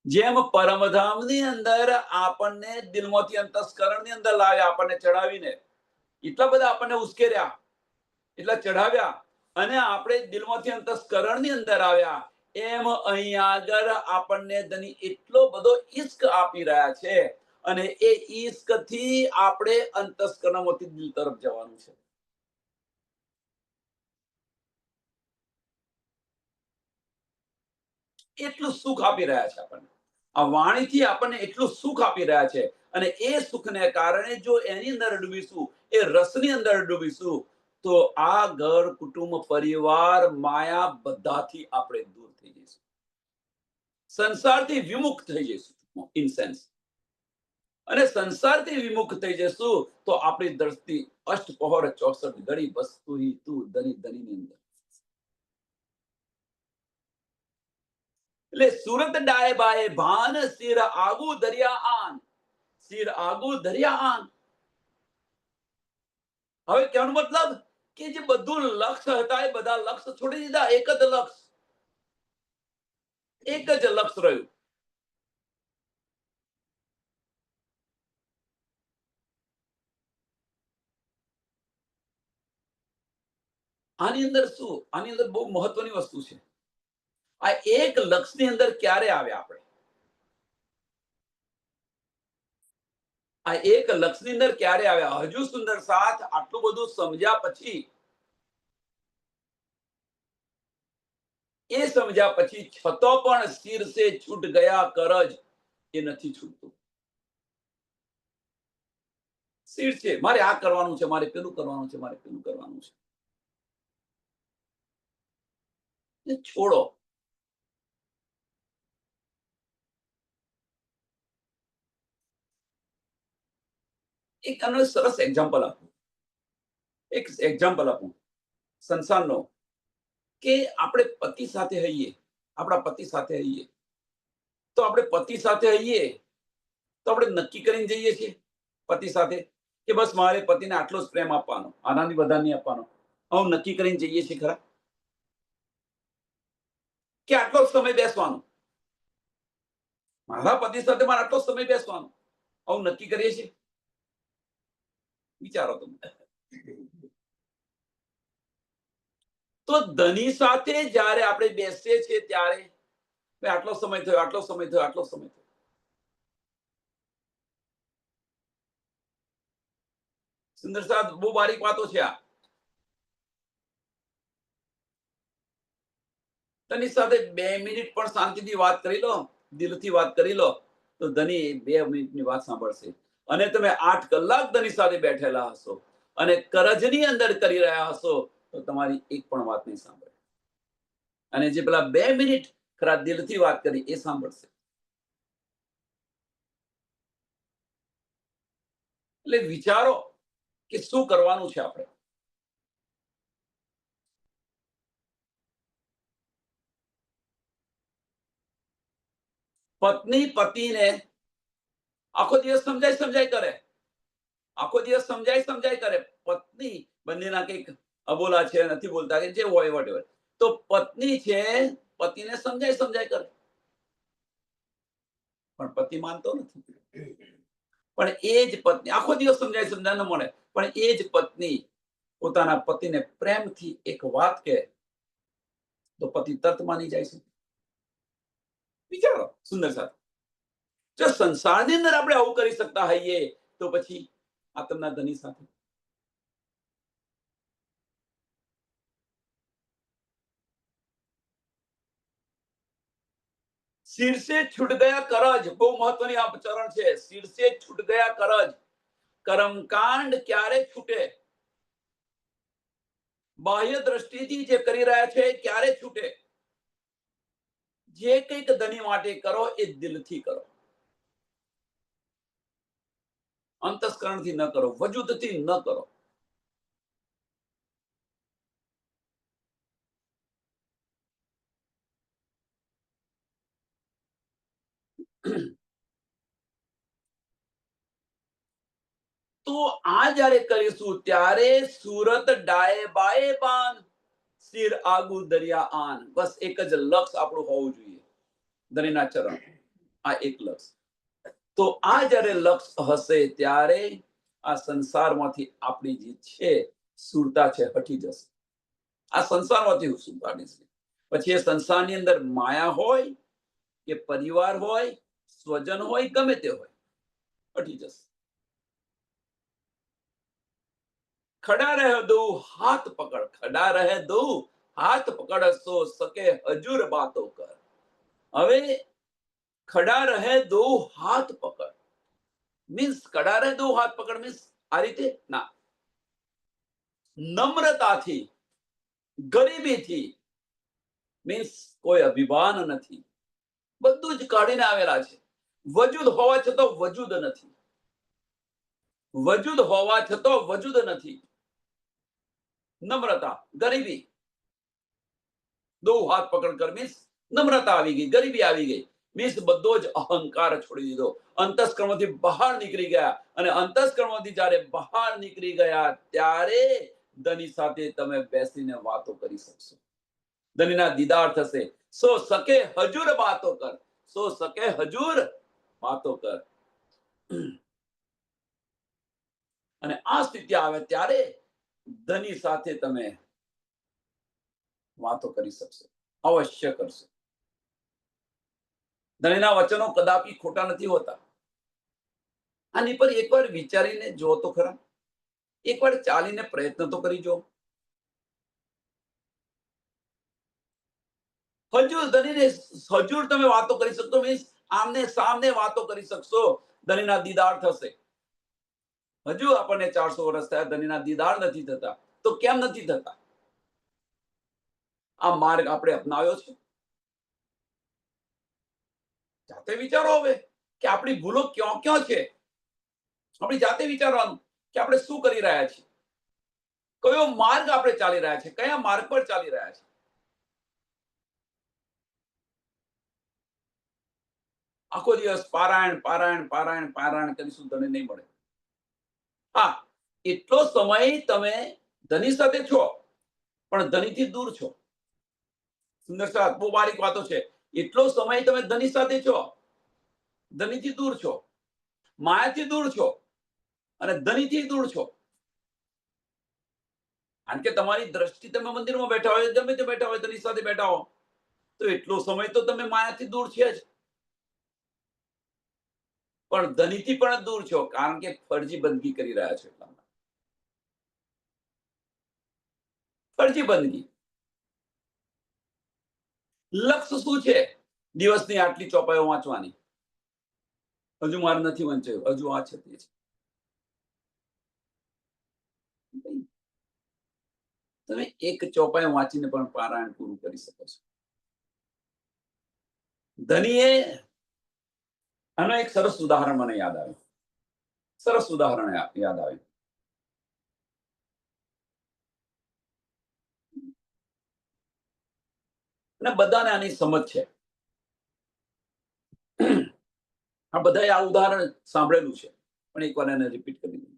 જેમ પરમધામની અંદર આપણને દિલમાંથી અંતસ્કરણની અંદર લાવ્યા, આપણને ચડાવીને એટલા બધા આપણને ઉશ્કેર્યા, એટલા ચઢાવ્યા અને આપણે દિલમાંથી અંતસ્કરણની અંદર આવ્યા, એમ અહીં આગળ આપણને ધની એટલો બધો ઈશ્ક આપી રહ્યા છે અને એ ઈશ્ક થી આપણે અંતસ્કરણમાંથી દિલ તરફ જવાનું છે. એટલું સુખ આપી રહ્યા છે આપણને, આ વાણીથી આપણને એટલું સુખ આપી રહ્યા છે. અને એ સુખને કારણે જો એની અંદર ડૂબીશું, એ રસની અંદર ડૂબીશું, તો આ ઘર, કુટુંબ, પરિવાર, માયા બધાથી આપણે દૂર થઈ જઈશું, સંસારથી વિમુખ થઈ જઈશું ઇન સેન્સ. અને સંસારથી વિમુખ થઈ જશું તો આપણી દ્રષ્ટિ અષ્ટપહોર 64 ઘડી વસ્તુ તું ધની ધનીની અંદર. એટલે સુરત ડાય બાય ભાન, શિર આગુ દરિયા આન, શિર આગુ દરિયા આન. હવે કહેવાનો મતલબ કે જે બધું લક્ષ્ય હતા એ બધા લક્ષ્ય છોડી દીધા, એક જ લક્ષ્ય રહ્યું. આની અંદર શું, આની અંદર બહુ મહત્વની વસ્તુ છે. આ એક લક્ષ્યની અંદર ક્યારે આવ્યા આપણે, આ એક લક્ષ્યની અંદર ક્યારે આવ્યા? હજુ સુંદર સાથ આટલું બધું સમજ્યા પછી, એ સમજ્યા પછી છતો પણ શિર સે છૂટ ગયા કરજ, એ નથી છૂટતું. શિર છે, મારે આ કરવાનું છે, મારે પેલું કરવાનું છે, મારે પેલું કરવાનું છે, છોડો. એક આનો સરસ એક્ઝામ્પલ આપું સંસારનો, કે આપણે પતિ સાથે હઈએ, આપણા પતિ સાથે હઈએ, તો આપણે પતિ સાથે હઈએ તો આપણે નક્કી કરીને જઈએ છીએ પતિ સાથે કે બસ મારે પતિને આટલો જ પ્રેમ આપવાનો, આનાથી વધારે નહીં આપવાનો. હું નક્કી કરીને જઈએ છીએ ખરા કે આટલો જ સમય બેસવાનો, મારા પતિ સાથે મારે આટલો સમય બેસવાનો, આવું નક્કી કરીએ છીએ? વિચારો તમે. તો ધની સાથે જ્યારે આપણે બેસીએ છીએ ત્યારે આટલો સમય થયો, આટલો સમય થયો, આટલો સમય થયો. સુંદર સાહેબ, બહુ બારીક વાતો છે આ. ધની સાથે 2 મિનિટ પણ શાંતિથી વાત કરી લો, દિલથી વાત કરી લો, તો ધની 2 મિનિટની વાત સાંભળશે. અને તમે 8 કલાક ધની સાથે બેઠેલા હશો અને કરજની અંદર કરી રહ્યા હશો તો તમારી એક પણ વાત નહીં સાંભળે. અને જે પેલા 2 મિનિટ ખરા દિલથી વાત કરી એ સાંભળશે. એટલે વિચારો કે શું કરવાનું છે આપણે. પત્ની પતિને આખો દિવસ સમજાય કરે, આખો દિવસ સમજાય કરે. પત્ની બંનેના કંઈક અબોલા છે, નથી બોલતા કે જે હોય whatever. તો પત્ની છે પતિને સમજાય કરે, પણ પતિ માનતો નથી. પણ એ જ પત્ની આખો દિવસ સમજાય ન મળે, પણ એ જ પત્ની પોતાના પતિને પ્રેમથી એક વાત કહે તો પતિ તરત માની જાય છે. વિચારો સુંદર સાથે. જો સંસારની અંદર આપણે આવું કરી શકતા હોઈએ તો પછી આત્મના ધની સાથે. सिर से छूट गया करज, બહુ મહત્વની આ ચરણ છે. सिर से छूट गया करज, કર્મકાંડ ક્યારે છૂટે? બાહ્ય દ્રષ્ટિથી જે કરી રહ્યા છે ક્યારે છૂટે? જે કંઈક ધની માટે કરો એ દિલથી કરો, અંતસ્કરણથી ન કરો, વજૂદથી ન કરો. તો આ જ્યારે કરીશું ત્યારે સુરત ડાય બાય બાન, સિર આગુ દરિયા આન. બસ એક જ લક્ષ આપણું હોવું જોઈએ, ધણીના ચરણ. આ એક લક્ષ. તો આ જ્યારે લક્ષ હશે ત્યારે આ સંસારમાંથી આપણી જે છે સુરતા છે હટી જશે. આ સંસારમાંથી સુરતા હટશે. પછી એ સંસારની અંદર માયા હોય કે પરિવાર હોય, સ્વજન હોય, ગમે તે હોય, હટી જશે. खड़ा रहे दो हाथ पकड़, खड़ा रहे दो हाथ पकड़, सो सके हजूर बातों कर. હવે ખડા રહે દો હાથ પકડ મીન્સ ખડા રહે દો હાથ પકડ મીન્સ આ રીતે ના, નમ્રતાથી, ગરીબીથી, મીન્સ કોઈ અભિમાન નથી, બધું જ કાઢીને આવેલા છે. વજૂદ હોવા છતાં વજૂદ નથી, વજૂદ હોવા છતાં વજૂદ નથી. નમ્રતા, ગરીબી, દો હાથ પકડ કર મીન્સ નમ્રતા આવી ગઈ, ગરીબી આવી ગઈ, મીન્સ બધો જ અહંકાર છોડી દીધો, અંતસ્કરણમાંથી બહાર નીકળી ગયા. અને અંતસ્કરણમાંથી જ્યારે બહાર નીકળી ગયા ત્યારે ધની સાથે તમે બેસીને વાતો કરી શકશો, ધનીના દીદાર થશે. સો સકે હજુર બાતો કર, સો સકે હજુર બાતો કર. અને આ સ્થિતિ આવે ત્યારે ધની સાથે તમે વાતો કરી શકશો, અવશ્ય કરશો. ધણીના વચનો કદાપી ખોટા નથી હોતા. આની પર એકવાર વિચારીને જો તો ખરા, એકવાર ચાલીને પ્રયત્ન તો કરી જો. હજુર ધણીને હજુર તમે વાતો કરી શકશો મીન્સ આમને સામને વાતો કરી શકશો, ધણીના દીદાર થશે. હજુ આપણને 400 વર્ષ થયા, ધણીના દીદાર નથી થતા. તો કેમ નથી થતા? આ માર્ગ આપણે અપનાવ્યો છે? જાતે વિચારો હવે કે આપણી ભૂલો ક્યાં ક્યાં છે. આપણી જાતે વિચારવાનું કે આપણે શું કરી રહ્યા છીએ, કયો માર્ગ આપણે ચાલી રહ્યા છે, કયા માર્ગ પર ચાલી રહ્યા છે. આખો દિવસ પારાયણ પારાયણ પારાયણ પારાયણ કરીશું તને નહીં મળે. હા, એટલો સમય તમે ધની સાથે છો પણ ધનીથી દૂર છો. સુંદર સાહેબ, બહુ બારીક વાતો છે. એટલો સમય તમે ધની સાથે છો, ધનીથી દૂર છો, માયાથી દૂર છો અને ધનીથી દૂર છો. કારણ કે તમારી દ્રષ્ટિ, તમે મંદિરમાં બેઠા હોય, ગમે તે બેઠા હોય, ધની સાથે બેઠા હો, તો એટલો સમય તો તમે માયાથી દૂર છે જ, પણ ધનીથી પણ દૂર છો, કારણ કે ફરજી બંદગી કરી રહ્યા છો. એટલા ફરજી બંદગી. લક્ષ્ય શું છે? દિવસની આટલી ચોપાઈઓ વાંચવાની. હજુ મારે નથી વંચાયું, હજુ આ છે તે છે. તમે એક ચોપાઈ વાંચીને પણ પારાયણ પૂરું કરી શકો છો. ધનીએ આનો એક સરસ ઉદાહરણ મને યાદ આવ્યું, સરસ ઉદાહરણ યાદ આવ્યું. અને બધાને આની સમજ છે. આ બધાએ આ ઉદાહરણ સાંભળેલું છે, પણ એકવાર એને રિપીટ કરી દઉં.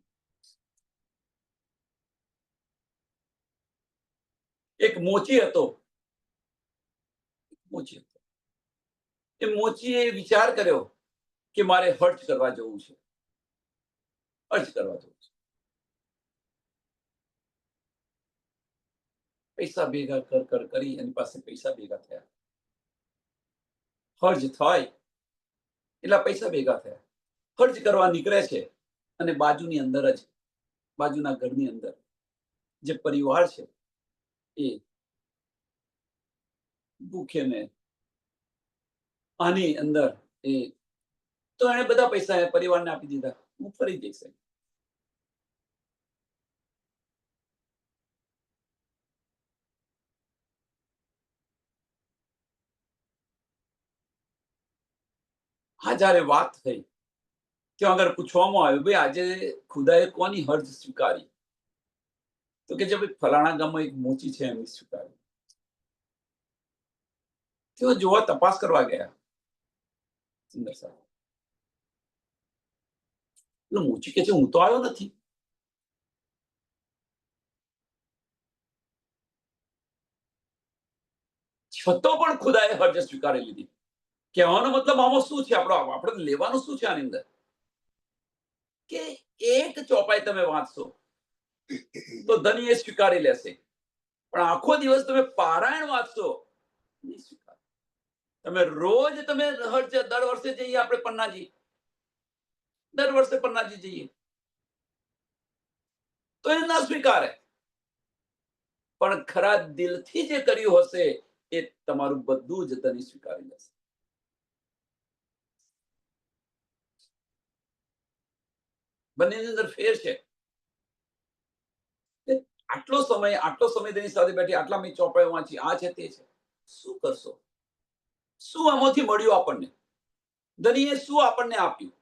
એક મોચી હતો. મોચી હતો. એ મોચીએ વિચાર કર્યો કે મારે હજ કરવા જવું છે. હજ કરવા જવું છે. પૈસા ભેગા કરી એની પાસે પૈસા ભેગા થયા. હજ થાય એટલા પૈસા ભેગા થયા. હજ કરવા નીકળે છે અને બાજુની અંદર જ, બાજુના ઘરની અંદર જે પરિવાર છે એ ભૂખે ને આની અંદર એ તો એને બધા પૈસા પરિવારને આપી દીધા. હું ફરી જઈશ. આ જયારે વાત થઈ ત્યાં આગળ પૂછવામાં આવ્યું, ભાઈ આજે ખુદાએ કોની હજ સ્વીકારી? તો કે જે ભાઈ ફલાણા ગામમાં એક મોચી છે એમની સ્વીકારી. તેઓ જોવા તપાસ કરવા ગયા. સુંદર સાહેબ એટલે મોચી કે છે હું તો આવ્યો નથી. છતાં પણ ખુદાએ હજ સ્વીકારી લીધી. કહેવાનો મતલબ આમાં શું છે? આપણે લેવાનું શું છે આની અંદર? કે એક ચોપાઈ તમે વાંચશો તો ધની એ સ્વીકારી લેશે, પણ આખો દિવસ તમે પારાયણ વાંચશો નહીં સ્વીકારે. તમે રોજ તમે દર વર્ષે જઈએ આપણે પન્નાજી, દર વર્ષે પન્નાજી જઈએ તો એ ના સ્વીકારે. પણ ખરા દિલથી જે કર્યું હશે એ તમારું બધું જ ધની સ્વીકારી લેશે. બંનેની અંદર ફેર છે. આટલો સમય તેની સાથે બેઠી, આટલા મેં ચોપાઈ વાંચી, આ છે તે છે. શું કરશો? શું આમાંથી મળ્યું આપણને? ધનીએ શું આપણને આપ્યું?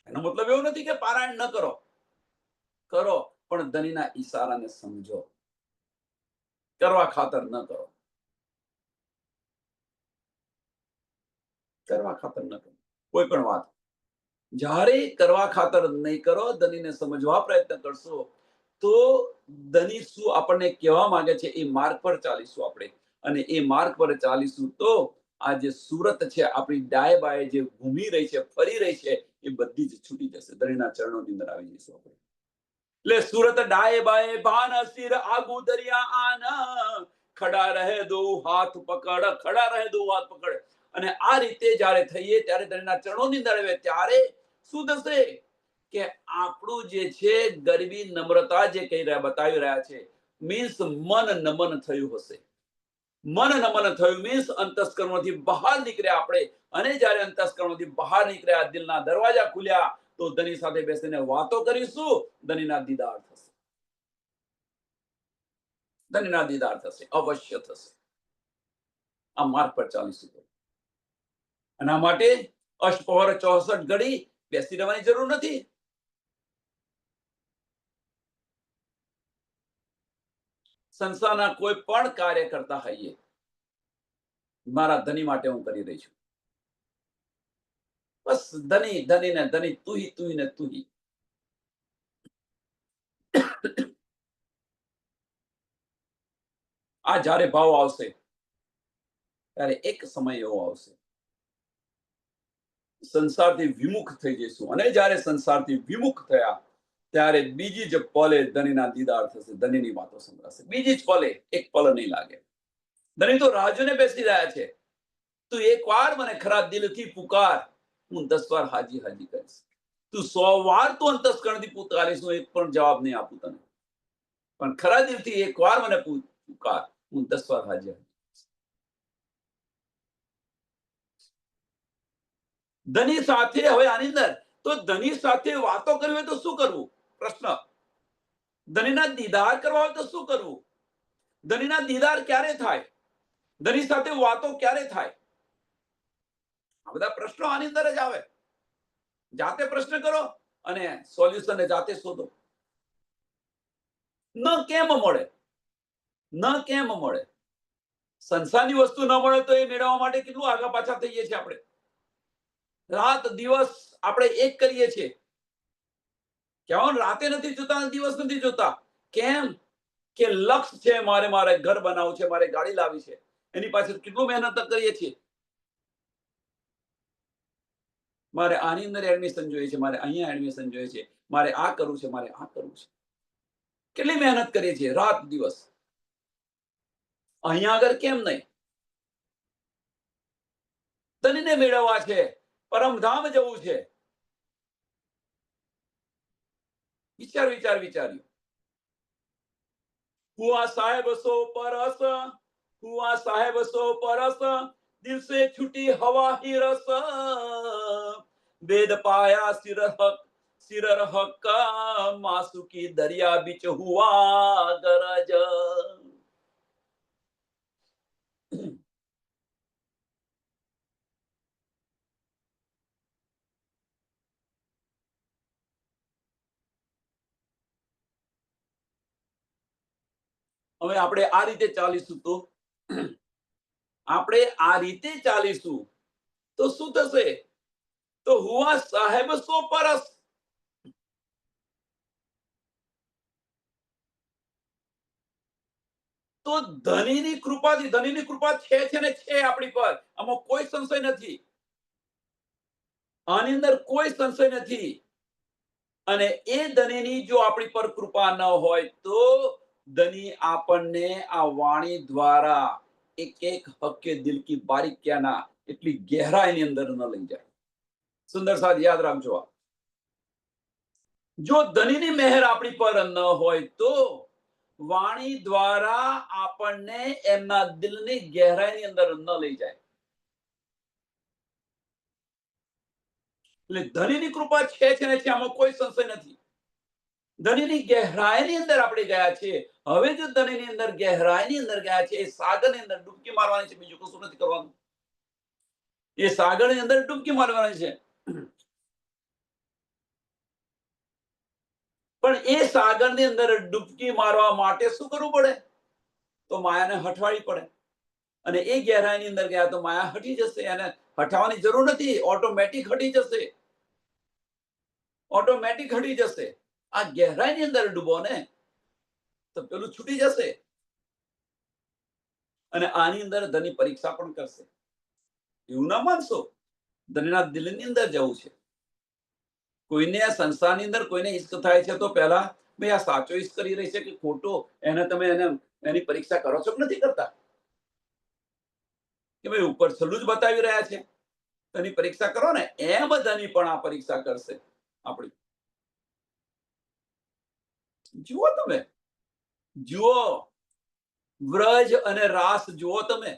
એનો મતલબ એવો નથી કે પારાયણ ન કરો, કરો, પણ ધનીના ઈશારાને સમજો. કરવા ખાતર ન કરો, કરવા ખાતર ન કરો. કોઈ પણ વાત જ્યારે કરવા ખાતર નહીં કરો, ધનીને સમજવા પ્રયત્ન કરશો, તો ધની શું આપણને કહેવા માંગે છે એ માર્ગ પર ચાલીશું આપણે. અને એ માર્ગ પર ચાલીશું તો આ જે સુરત છે, આપણી ડાય બાય જે ઘૂમી રહી છે, ફરી રહી છે, એ બધી જ છૂટી જશે. ધણીના ચરણોની અંદર આવી જઈશું આપણે. એટલે સુરત ડાય બાય ભાન અસીર આગુ દરિયા આના, ખડા રહે દો હાથ પકડ, ખડા રહે દો હાથ પકડ. અને આ રીતે જ્યારે થઈએ ત્યારે ધણીના ચરણોની અંદર આવે ત્યારે શું થશે કે આપણું જે છે ગરીબી નમ્રતા જે કહી રહ્યા, બતાવી રહ્યા છે, મીન્સ મન નમન થયું હશે. મન નમન થયું મીન્સ અંતસ્કરણથી બહાર નીકળ્યા આપણે. અને જ્યારે અંતસ્કરણથી બહાર નીકળ્યા, દિલના દરવાજા ખુલ્યા, તો ધની સાથે બેસીને વાતો કરીશું. ધનીના દીદાર થશે. ધનીના દીદાર થશે, અવશ્ય થશે. આ માર્ગ પર ચાલીશું. એના માટે અષ્ટપહર 64 ઘડી બેસી રહેવાની જરૂર નથી. સંસારના કોઈ પણ કાર્ય કરતા હોઈએ, મારા ધની માટે હું કરી રહી છું. બસ ધની ધની ને ધની, તું ને તું. આ જ્યારે ભાવ આવશે ત્યારે એક સમય એવો આવશે સંસારથી વિમુખ થઈ જઈશું. અને જ્યારે સંસારથી વિમુખ થયા ત્યારે બીજી જ પલે ધનીના દીદાર થશે. ધનીની વાતો સંભળાશે બીજી જ પલે. એક પલ નહીં લાગે. ધની તો રાજુને બેસી રહ્યા છે. તું એક વાર મને ખરા દિલથી પુકાર, હું 10 વાર હાજી હાજી કરીશ. તું 100 વાર તું અંતસ્કરણથી પુકારીશ, હું એક પણ જવાબ નહીં આપું તને. પણ ખરા દિલથી એક વાર મને પુકાર, હું 10 વાર હાજી હાજી. ધની સાથે હવે આની અંદર તો ધની સાથે વાતો કરવી હોય તો શું કરવું? પ્રશ્ન. ધનીના દીદાર કરવા હોય તો શું કરવું? ધનીના દીદાર ક્યારે થાય? ધની સાથે વાતો ક્યારે થાય? આ બધા પ્રશ્નો આની અંદર જ આવે. જાતે પ્રશ્ન કરો અને સોલ્યુશન જાતે શોધો. ન કેમ મળે, ન કેમ મળે. સંસારની વસ્તુ ન મળે તો એ મેળવવા માટે કેટલું આગા પાછા થઈએ છીએ આપણે. રાત દિવસ આપણે એક કરીએ છીએ. કેવું રાતે નથી જોતા, દિવસ નથી જોતા. કેમ? કે લક્ષ્ય છે, મારે ઘર બનાવવું છે, મારે ગાડી લાવી છે. એની પાછળ કેટલું મહેનત કરીએ છીએ. મારે આની અંદર એડમિશન જોઈએ છે, મારે અહીંયા એડમિશન જોઈએ છે, મારે આ કરવું છે, મારે આ કરવું છે. કેટલી મહેનત કરીએ છીએ રાત દિવસ. અહીંયા આગળ કેમ નહીં? તનને મેળવવા છે, પરમધામ જવું છે. વિચાર્યું. हुआ साहेब सो परस, हुआ साहेब सो परस, दिल से छुटी हवा ही रस, वेद पाया सिर हक, मासू की दरिया बीच हुआ गरज. હવે આપણે આ રીતે ચાલીશું તો શું થશે? તો હુઆ સાહેબ સો પરસ. તો ધનીની કૃપા છે ને છે આપણી પર. આમાં કોઈ સંશય નથી. આની અંદર કોઈ સંશય નથી. અને એ ધનીની જો આપણી પર કૃપા ન હોય તો ધની આપણને આ વાણી દ્વારા એક હક્કે દિલ કી બારીકિયાના એટલી ગહેરાઈની અંદર ન લઈ જાય. સુંદર સાથ યાદ રાખજો. જો ધનીની મહેર આપણી પર ન હોય તો વાણી દ્વારા આપણને એમના દિલની ગહેરાઈની અંદર ન લઈ જાય. એટલે ધનીની કૃપા છે ને છે, આમાં કોઈ સંશય નથી. ધનીની ગહેરાઈની અંદર આપણે ગયા છીએ. હવે જો ધનીની અંદર ગહેરાઈની અંદર ગયા છે, એ સાગરની અંદર ડૂબકી મારવાની છે, બીજું કશું નથી કરવાનું. એ સાગરની અંદર ડૂબકી મારવાની છે. પણ એ સાગરની અંદર ડૂબકી મારવા માટે શું કરવું પડે? તો માયાને હટવાડી પડે. અને એ ગહેરાઈની અંદર ગયા તો માયા હટી જશે. એને હટાવવાની જરૂર નથી, ઓટોમેટિક હટી જશે. આ ગહેરાઈની અંદર ડૂબો ને તો પેલું છૂટી જશે. અને આની અંદર ધની પરીક્ષા પણ કરશે. એવું ના માનશો. ધનીના દિલની અંદર જવું છે. કોઈને આ સંસારની અંદર કોઈને ઈશ્ક થાય છે તો પહેલા ભાઈ આ સાચો ઈશ્ક કરી રહી છે કે ખોટો, તમે એની પરીક્ષા કરો છો કે નથી કરતા? કે ભાઈ ઉપર છેલ્લું જ બતાવી રહ્યા છે, તેની પરીક્ષા કરો ને. એમ બધાની પણ આ પરીક્ષા કરશે આપણી. જુઓ વ્રજ અને રાસ જુઓ તમે.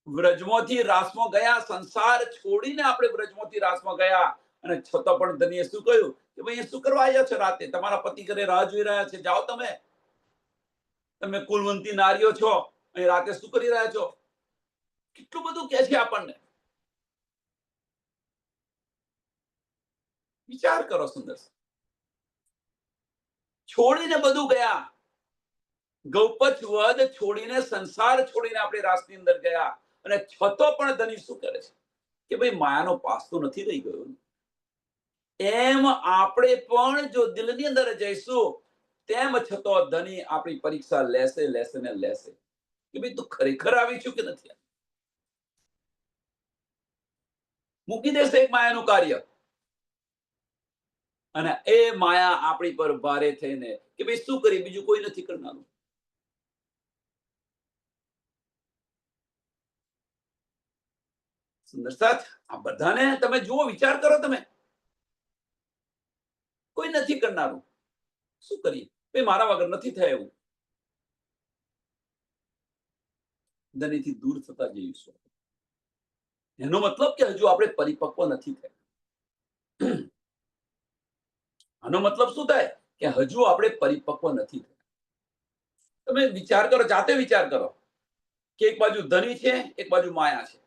વ્રજમાંથી રાસમાં ગયા, સંસાર છોડીને આપણે વ્રજમાંથી રાસમાં ગયા, અને છતાં પણ ધનીએ શું કહ્યું કે ભાઈ શું કરવા આવ્યા છો રાતે? તમારા પતિ ઘરે રાહ જોઈ રહ્યા છે, જાઓ તમે કુલવંતી નારીઓ છો, અહીં રાતે શું કરી રહ્યા છો? કેટલું બધું કે છે આપણને. વિચાર કરો. સુંદર છોડીને બધું ગયા. ગૌપચ વધ છોડીને, સંસાર છોડીને આપણે રાસની અંદર ગયા, અને છતાં પણ ધની શું કરે છે કે ભાઈ માયાનો પાસ તો નથી રહી ગયો. એમ આપણે પણ જો દિલની અંદર જઈશું, તેમ છતાં ધની આપણી પરીક્ષા લેશે કે ભાઈ તું ખરેખર આવી છું કે નથી. મૂકી દેશે એક માયાનું કાર્ય, અને એ માયા આપણી પર ભારે થઈને કે ભાઈ શું કરી, બીજું કોઈ નથી કરનારું. સુંદર સાથ, આ બધાને તમે જુઓ, વિચાર કરો. તમે કોઈ નથી કરનારું. શું કરીએ? ભાઈ મારા વગર નથી થાય એવું. ધનીથી દૂર થતા જઈશું. એનો મતલબ કે હજુ આપણે પરિપક્વ નથી થયા. આનો મતલબ શું થાય કે હજુ આપણે પરિપક્વ નથી થયા. તમે વિચાર કરો, જાતે વિચાર કરો કે એક બાજુ ધની છે, એક બાજુ માયા છે.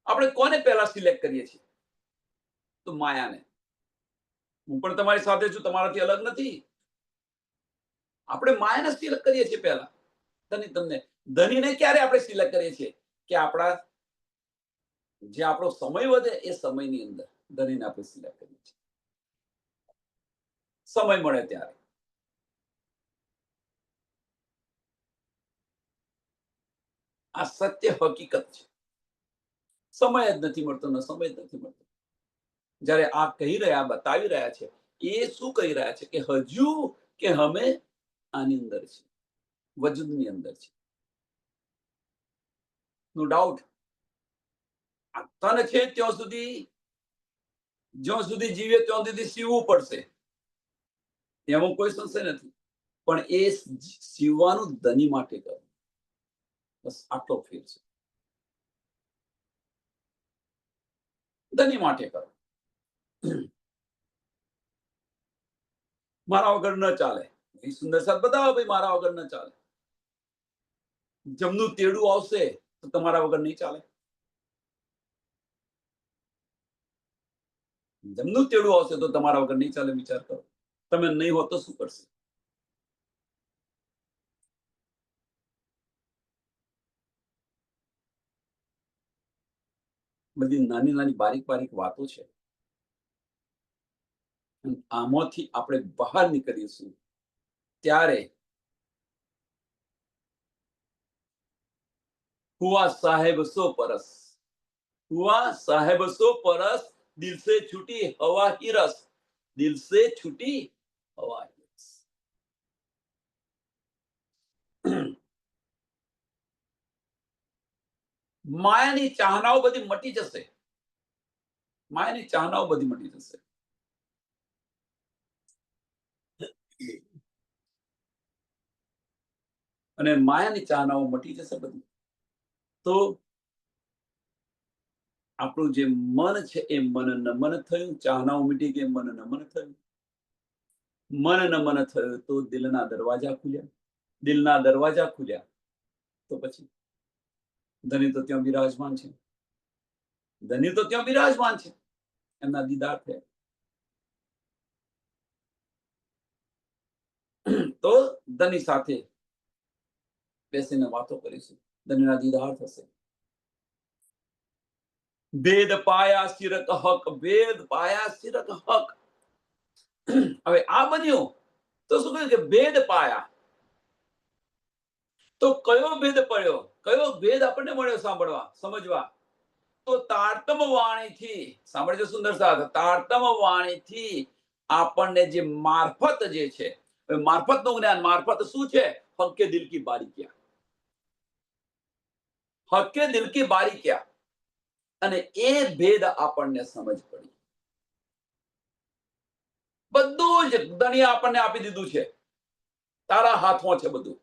આપણે કોને પહેલા સિલેક્ટ કરીએ છીએ? તો માયાને. હું પણ તમારી સાથે છું, તમારાથી અલગ નથી. આપણે માયાને સિલેક્ટ કરીએ છીએ પહેલા. ધનીને ક્યારે આપણે સિલેક્ટ કરીએ છીએ કે આપણા જે આપણો સમય વધે એ સમયની અંદર ધનીને આપણે સિલેક્ટ કરીએ છીએ, સમય મળે ત્યારે. આ સત્ય હકીકત છે. સમય જ નથી મળતો, ને સમય જ નથી મળતો. જ્યારે આ કહી રહ્યા, બતાવી રહ્યા છે, એ શું કહી રહ્યા છે કે હજુ કે અમે આની અંદર છે, વજૂદની અંદર છે. નો ડાઉટ આ તન છે ત્યાં સુધી, જ્યાં સુધી જીવે ત્યાં સુધી સીવવું પડશે, એમાં કોઈ સંશય નથી. પણ એ સીવવાનું ધની માટે કરો, બસ આટલો ફેર છે. ધની માટે કરો. મારા વગર ન ચાલે. એ સુંદર સાથ બતાવો ભાઈ, મારા વગર ન ચાલે. જમનું તેડું આવશે તો તમારા વગર નહીં ચાલે. જમનું તેડું આવશે તો તમારા વગર નહીં ચાલે. વિચાર કરો, તમે નહીં હો તો શું કરશે? બધી નાની નાની બારીક બારીક વાતો છે. આમાંથી આપણે બહાર નીકળીશું ત્યારે હુઆ સાહેબ સો પરસ, હુઆ સાહેબ સો પરસ, દિલ સે છૂટી હવા ही रस, દિલ સે છૂટી હવા ही रस. માયાની ચાહનાઓ બધી મટી જશે. માયાની ચાહનાઓ બધી મટી જશે. અને માયાની ચાહનાઓ મટી જશે બધી, તો આપણું જે મન છે એ મન નમન થયું. ચાહનાઓ મીટી ગઈ, મન નમન થયું. મન નમન થયું તો દિલના દરવાજા ખુલ્યા. દિલના દરવાજા ખુલ્યા તો પછી ધની તો ત્યાં બિરાજમાન છે. ધની તો ત્યાં બિરાજમાન છે. એમના દીદાર થયા તો ધની સાથે બેસીને વાતો કરીશું. ધનીના દીદાર થશે. ભેદ પાયા સિરક હક, ભેદ પાયા સિરક હક. હવે આ બન્યું તો શું કહ્યું કે ભેદ પાયા. તો કયો ભેદ પડ્યો? કયો ભેદ આપણને મળ્યો સાંભળવા, સમજવા? તો તારતમ વાણીથી, સાંભળજો સુંદર સાથ, તારતમ વાણીથી આપણને જે મારફત જે છે, મારફતનું જ્ઞાન. મારફત શું છે? હક કે દિલ કી બારીકિયા, હક કે દિલ કી બારીકિયા. અને એ ભેદ આપણને સમજ પડી. બધું જ ધણી આપણને આપી દીધું છે. તારા હાથમાં છે બધું.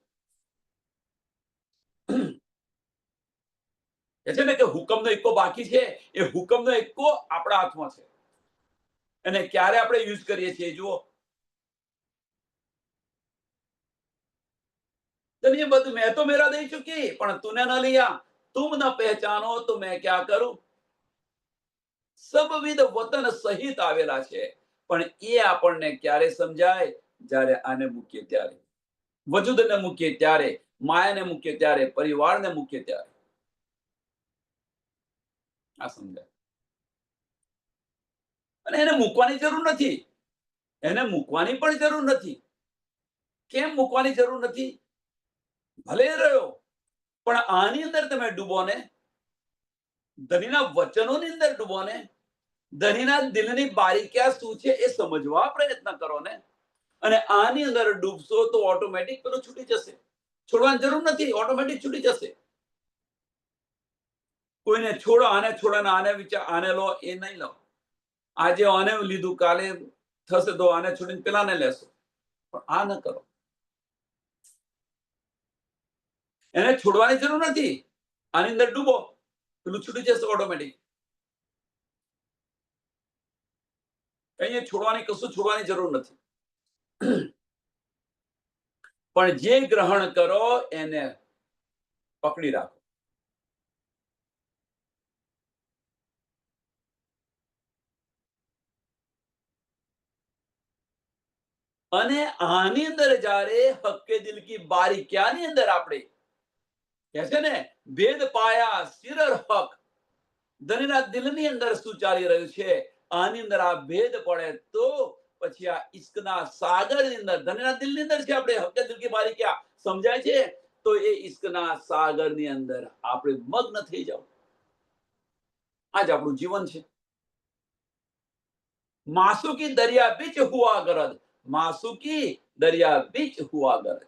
છે ને કે હુકમનો એકો બાકી છે. એ હુકમનો એકો આપણા હાથમાં છે. અને ક્યારે આપણે યુઝ કરીએ છીએ જુઓ. ये બધું मैं तो मेरा दे चुकी, પણ तूने न लिया. तुम न पहचानो तो मैं क्या करूं. સબવિધ વતન સહિત આવેલા છે. પણ એ આપણને ક્યારે સમજાય? જ્યારે આને મૂકીએ ત્યારે, વજૂદને મૂકીએ ત્યારે, માયાને મૂકીએ ત્યારે, પરિવારને મૂકીએ ત્યારે આ સમજાય. અને એને મૂકવાની જરૂર નથી. એને મૂકવાની પણ જરૂર નથી. કેમ મૂકવાની જરૂર નથી? ભલે રહ્યો, પણ આની અંદર તમે ડૂબો ને, ધનીના વચનોની અંદર ડૂબો ને, ધનીના દિલની બારીકિયા શું છે એ સમજવા પ્રયત્ન કરો ને, અને આની અંદર ડૂબશો તો ઓટોમેટિક પેલું છૂટી જશે. છોડવાની જરૂર નથી, ઓટોમેટિક છૂટી જશે. કોઈને છોડો, આને છોડો ને આને વિચાર, આને લો, એ નહીં લો. આજે આને લીધું, કાલે થશે તો આને છોડીને પેલાને લેશો. પણ આ ન કરો. એને છોડવાની જરૂર નથી. આની અંદર ડૂબો, પેલું છૂટી જશે ઓટોમેટિક. કઈ છોડવાની, કશું છોડવાની જરૂર નથી. પણ જે ગ્રહણ કરો એને પકડી રાખો. અને આની અંદર જ્યારે હક્કે દિલ કી બારીકિયાની અંદર આપણે કે છે ને, ભેદ પાયા સિરર હક. ધણીના દિલની અંદર શું ચાલી રહ્યું છે, આની અંદર આ ભેદ પડે તો પછી આ ઈશ્કના સાગરની અંદર, ધણીના દિલની અંદર છે, આપણે હકે દિલ કી બારી ક્યાં સમજાય છે, તો એ ઈશ્કના સાગરની અંદર આપણે મગ્ન થઈ જાવ. આજ આપણું જીવન છે. માસુકી દરિયા બીચ હુઆ ગરજ, માસુકી દરિયા બીચ હુઆ ગરજ.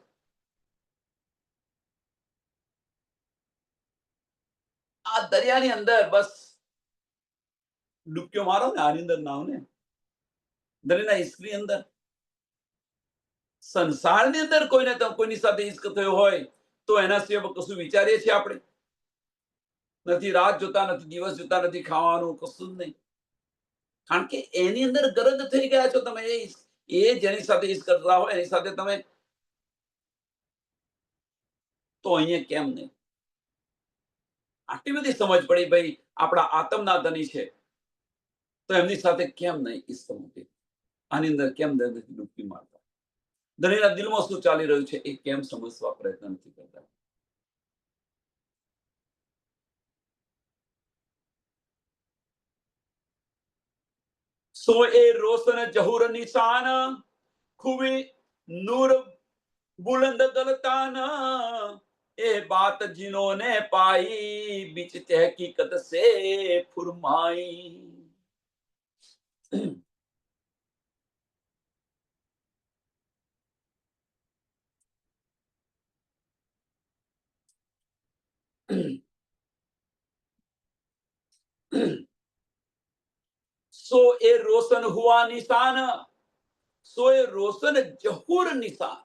આ દરિયાની અંદર બસ ડૂબકીઓ મારો ને, આની અંદર નાવ ને. દરિયાના ઈશ્કની અંદર, સંસારની અંદર કોઈને કોઈની સાથે ઈશ્ક થયો હોય તો એના સિવાય કશું વિચારીએ છીએ આપણે? નથી રાત જોતા, નથી દિવસ જોતા, નથી ખાવાનું, કશું જ નહીં. કારણ કે એની અંદર ગરજ થઈ ગયા છો તમે. એ જેની સાથે ઈશ્ક કરતા હોય એની સાથે તમે, તો અહીંયા કેમ નહીં? આટલી બધી સમજ પડી ભાઈ, આપણા આત્મના ધની છે, તો એમની સાથે કેમ નહીં ઈશ્ક મૂકી? આની અંદર કેમ દર્દથી ડૂબકી મારતા? ધણીના દિલમાં શું ચાલી રહ્યું છે એ કેમ સમજવા પ્રયત્ન નથી કરતા? સો એ રોશન જહુર નિશાન, खूबी नूर बुलंद गलतान, ए बात जिन्होंने पाई बीच तहकीकत से फुरमाई. सो ए रोशन हुआ निशान, सो ए रोशन जहूर निशान,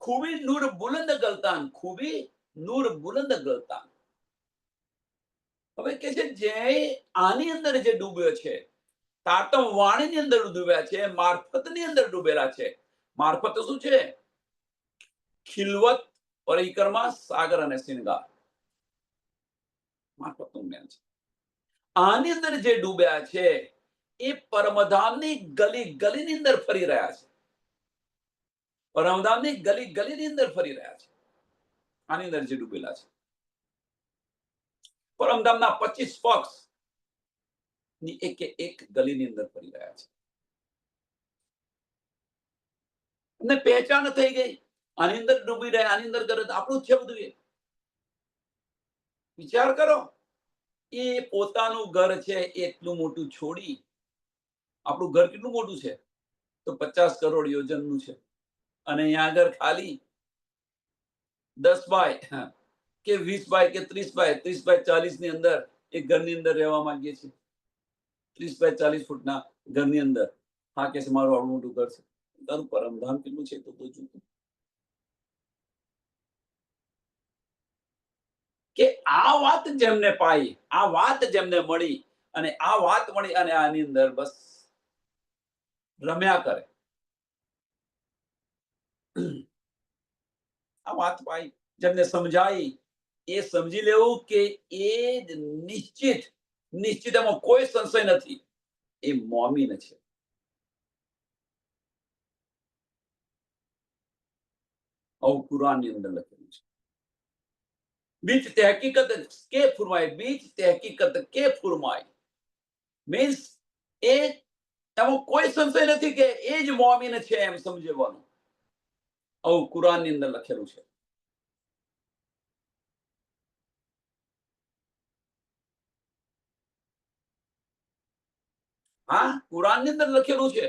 खूबी नूर बुलंद गलतान, खूबी नूर बुलंद गलतान. હવે કે છે જે આની અંદર જે ડૂબ્યો છે, તાતમ વાણીની અંદર ડૂબ્યા છે, મારફતની અંદર ડૂબેલા છે. મારફત શું છે? ખિલવત, પરિક્રમા, સાગર અને શિંગાર. મારફતનું જ્ઞાન છે. આની અંદર જે ડૂબ્યા છે એ પરમધામની ગલી ગલીની અંદર ફરી રહ્યા છે. પરમધામની ગલી ગલીની અંદર ફરી રહ્યા છે. આની અંદર જે ડૂબેલા છે, પરમધામના 25 પક્ષ ની એક ગલીની અંદર ફરી રહ્યા છે. અને પહેચાન થઈ ગઈ, આની અંદર ડૂબી રહ્યા, આની અંદર ગરજ આપણું છે બધું. એ વિચાર કરો, એ પોતાનું ઘર છે એટલું મોટું છોડી, આપણું ઘર કેટલું મોટું છે? તો 50 કરોડ યોજનનું છે. અને અહીંયા આગળ ખાલી 10 બાય કે 20 બાય કે 30 બાય 40 ની અંદર એક ઘરની અંદર રહેવા માંગીએ છીએ. 30 બાય 40 ફૂટના ઘરની અંદર. હા, કે છે મારું આવડું મોટું ઘર છે. તારું પરમધામ કેટલું છે તો જોતું. કે આ વાત જેમને પાઈ, આ વાત જેમને મળી, અને આ વાત મળી અને આની અંદર બસ રમ્યા કરે. આ વાત પાઈ, જેમને સમજાઈ, એ સમજી લેવું કે એ નિશ્ચિત નિશ્ચિત, એમાં કોઈ સંશય નથી, એ મોમીન છે. આવું કુરાનની અંદર લખેલું છે. બીચ તહકીકત કે ફુરમાય, બીચ તહકીકત કે ફુરમાય મીન્સ એ, એમાં કોઈ સંશય નથી કે એ જ મોમીન છે એમ સમજવાનું. આવું કુરાનની અંદર લખેલું છે. હા, કુરાનની અંદર લખેલું છે.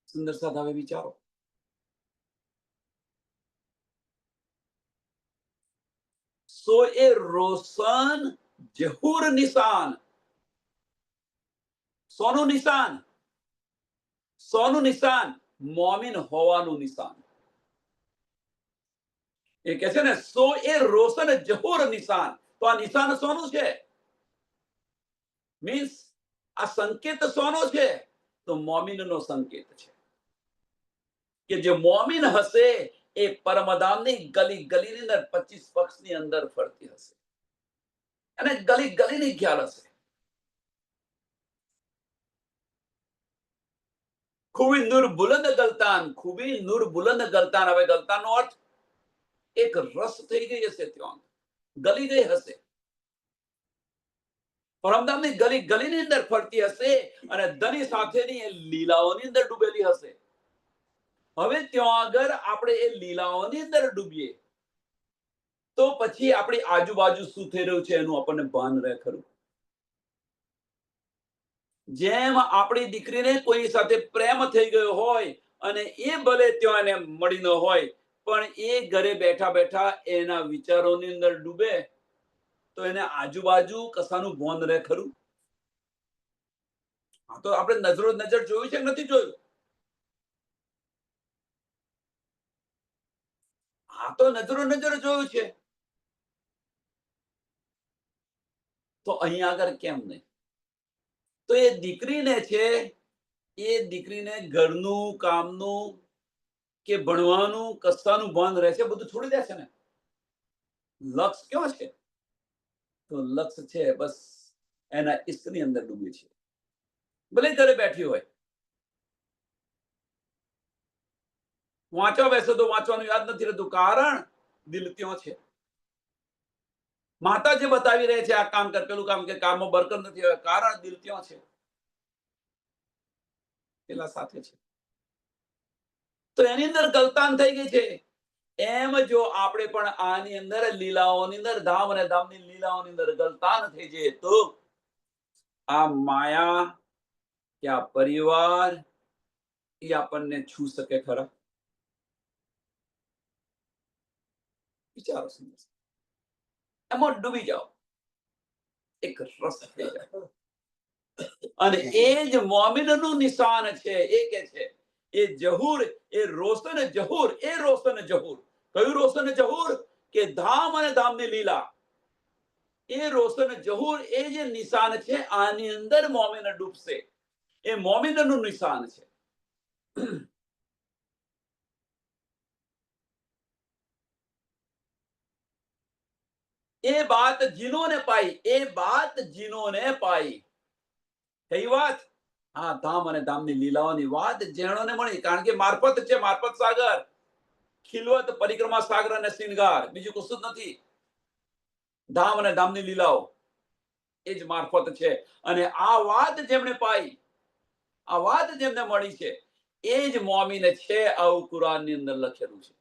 સુંદર સાથ હવે વિચારો. સો એ રોશન જહૂર નિશાન, સોનું નિશાન, સોનું નિશાન, મોમીન હોવાનું નિશાન. એ કે છે ને, સો એ રોશન જહૂર નિશાન. તો આ નિશાન સોનું છે, મીન્સ આ સંકેત સોનો છે, તો મોમીનનો સંકેત છે. કે જે મોમીન હશે એ પરમધામની ગલી ગલીની અંદર 25 પક્ષની અંદર ફરતી હશે, અને ગલી ગલીની ખ્યાલ હશે. ખૂબી નૂર બુલંદ ગલતાન, ખૂબી નૂર બુલંદ ગલતાન. હવે ગલતાનો અર્થ એક રસ થઈ ગઈ હશે, ત્યાં ગલી ગઈ હશે. પરમધામની ગલી ગલીની અંદર ફરતી હશે અને ધની સાથેની એ લીલાઓની અંદર ડૂબેલી હશે. હવે ત્યાં આગળ આપણે એ લીલાઓની અંદર ડૂબીએ તો પછી આપણી આજુબાજુ શું થઈ રહ્યું છે એનું આપણને ભાન રહે ખરું. જેમ આપણી દીકરીને કોઈ સાથે પ્રેમ થઈ ગયો હોય અને એ ભલે ત્યાં એને મળી ન હોય, પણ એ ઘરે બેઠા બેઠા એના વિચારોની અંદર ડૂબે તો એને આજુબાજુ કશાનું ભાન રહે ખરું. આ તો આપણે નજરો નજર જોયું છે કે નથી જોયું? આ તો નજરો નજર જોયું છે. તો અહીંયા આગળ કેમ નહીં? તો એ દીકરીને છે, એ દીકરીને ઘરનું કામનું કે ભણવાનું કશાનું ભાન રહેશે, બધું છોડી દેશે ને. લક્ષ કયો છે? તો લક્ષ છે બસ એના ઈશ્કની અંદર ડૂબી છે. ભલે ઘરે બેઠી હોય, વાંચવા બેસે તો વાંચવાનું યાદ નથી રહેતું, કારણ દિલ ત્યાં છે. માતા જે બતાવી રહે છે આ કામ કર પેલું કામ, કે કામમાં બરકત નથી આવે, કારણ દિલ ત્યાં છે, પેલા સાથે છે. તો એની અંદર ગલતાન થઈ ગઈ છે. એમ જો આપણે પણ આની અંદર લીલાઓની અંદર, ધામ અને ધામની લીલાઓની અંદર ગલતાન થઈ જઈએ તો આ માયા કે આ પરિવાર એ આપણને છૂ શકે ખરા? વિચારો સુંદર, એમાં ડૂબી જાઓ, એક રસ થઈ જાય. અને એ જ મોમિનનું નિશાન છે. એ કે છે એ જહૂર, એ રોશન જહૂર, એ રોશન જહૂર. કયું રોશન જહૂર? કે ધામ અને ધામની લીલા. એ રોશન જહૂર, એ જે નિશાન છે આની અંદર મોમિન ડૂબશે, એ મોમિનનું નિશાન છે. એ બાત जिन्होंने पाई, એ બાત जिन्होंने पाई. કઈ વાત? આ ધામ અને ધામની લીલાઓની વાત જેણોને મળી, કારણ કે મારફત છે, મારફત સાગર, ખિલવત પરિક્રમા સાગર અને શ્રૃંગાર, બીજું કશું જ નથી. ધામ અને ધામની લીલાઓ એ જ મારફત છે. અને આ વાત જેમણે પાઈ, આ વાત જેમને મળી છે, એ જ મોમીન છે. આવું કુરાનની અંદર લખેલું છે,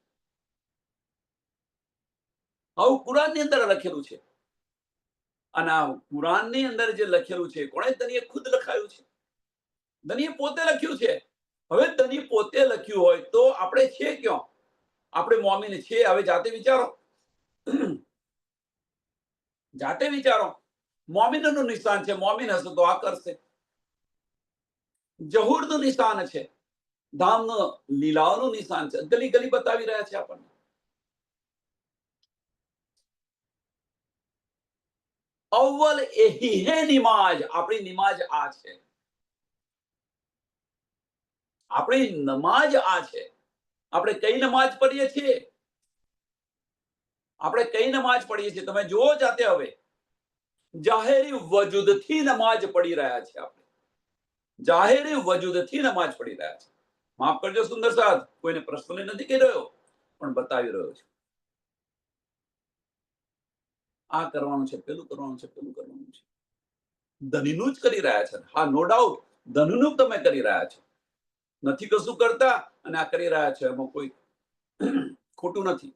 આવું કુરાનની અંદર લખેલું છે. અને આ કુરાનની અંદર જે લખેલું છે, કોણે? ધનીએ ખુદ લખાયું છે, ધનીએ પોતે લખ્યું છે. હવે ધની પોતે લખ્યું હોય તો આપણે છે ક્યાં? આપણે મોમીન છે? હવે જાતે વિચારો, જાતે વિચારો. મોમીનનું નિશાન છે, મોમીન હશે તો આ કરશે. જહૂરનું નિશાન છે, ધામનું લીલાઓનું નિશાન છે, ગલી ગલી બતાવી રહ્યા છે આપણને. અવ્વલ એહી હે નિમાજ, આપણી નિમાજ આ છે, આપણી નમાજ આ છે. આપણે કઈ નમાજ પઢીએ છીએ? આપણે કઈ નમાજ પઢીએ છીએ? તમે જુઓ જાતે. હવે જાહેરી વજૂદથી નમાજ પઢી રહ્યા છે આપણે, જાહેરી વજૂદથી નમાજ પઢી રહ્યા છે. માફ કરજો સુંદર સાહેબ, કોઈને પ્રશ્ન નથી કહી રહ્યો, પણ બતાવી રહ્યો છું. આ કરવાનું છે, પેલું કરવાનું છે, પેલું કરવાનું છે. ધનીનું જ કરી રહ્યા છે. હા, નો ડાઉટ, ધનીનું તમે કરી રહ્યા છો, નથી કશું કરતા અને આ કરી રહ્યા છે, એમાં કોઈ ખોટું નથી.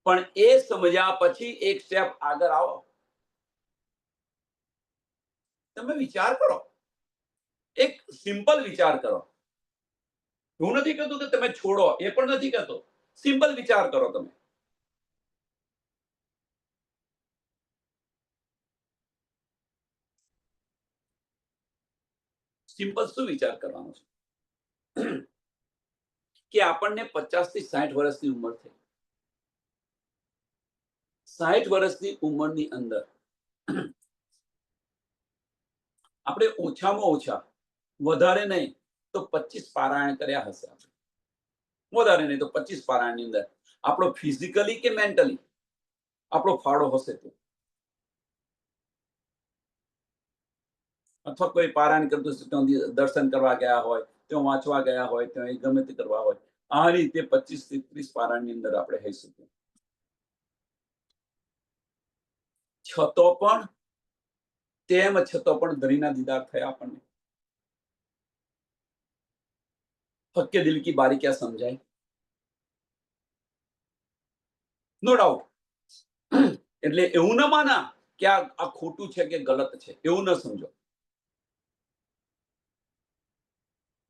પણ એ સમજ્યા પછી એક સ્ટેપ આગળ આવો. તમે વિચાર કરો, એક સિમ્પલ વિચાર કરો. હું નથી કહેતો કે તમે છોડો, એ પણ નથી કહેતો. સિમ્પલ વિચાર કરો. તમે સિમ્પલ શું વિચાર કરવાનો છે કે આપણને 50 થી 60 વર્ષની ઉંમર થઈ. 60 વર્ષની ઉંમરની અંદર આપણે ઓછામાં ઓછા, વધારે નહીં તો 25 પારાયણ કર્યા હશે. વધારે નહીં તો 25 પારાયણની અંદર આપણો ફિઝિકલી કે મેન્ટલી આપણો ફાળો હશે. તો અથવા કોઈ પારાયણ કરતું હશે ત્યાં દર્શન કરવા ગયા હોય, ત્યાં વાંચવા ગયા હોય, ત્યાં ગમે તે કરવા હોય, આ રીતે 25 થી 30 પારાયણની અંદર આપણે થઈ શકીએ. છતો પણ ધણીના દીદાર થયા આપણને. હક્કે દિલ કી બારી ક્યાં સમજાય? No doubt. એટલે એવું ન માના કે આ ખોટું છે કે ગલત છે, એવું ન સમજો.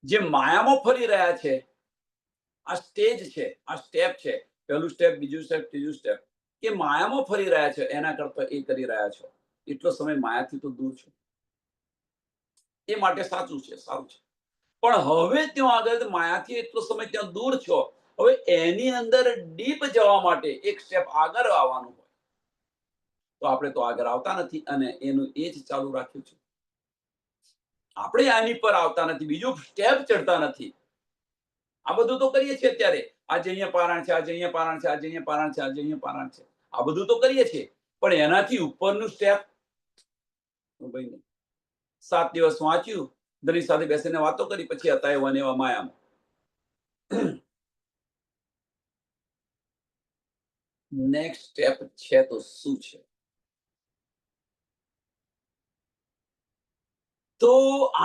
જે માયામાં ફરી રહ્યા છે, આ સ્ટેજ છે, આ સ્ટેપ છે, પહેલું સ્ટેપ, બીજું સ્ટેપ, ત્રીજું સ્ટેપ, કે માયામાં ફરી રહ્યા છે, એના કરતા એ કરી રહ્યા છો એટલો સમય માયાથી તો દૂર છો. એ માટે સાચું છે, સારું છે. પણ હવે ત્યાં આગળ માયાથી એટલો સમય ત્યાં દૂર છો, હવે એની અંદર ડીપ જવા માટે એક સ્ટેપ આગળ આવવાનું હોય, તો આપણે તો આગળ આવતા નથી અને એનું એ જ ચાલુ રાખ્યું છે. આપણે આની પર આવતા નથી, બીજું સ્ટેપ ચડતા નથી. આ બધું તો કરીએ છીએ અત્યારે. આજે અહીંયા પારાયણ છે, આજે અહીંયા પારાયણ છે, આજે અહીંયા પારાયણ છે, આજે અહીંયા પારાયણ છે. આ બધું તો કરીએ છીએ, પણ એનાથી ઉપરનું સ્ટેપ ભાઈ નહીં. 7 દિવસ વાંચ્યું, દરેક સાથે બેસીને વાતો કરી, પછી હતા એવા ને એવા માયામાં. નેક્સ્ટ સ્ટેપ છે તો શું છે? તો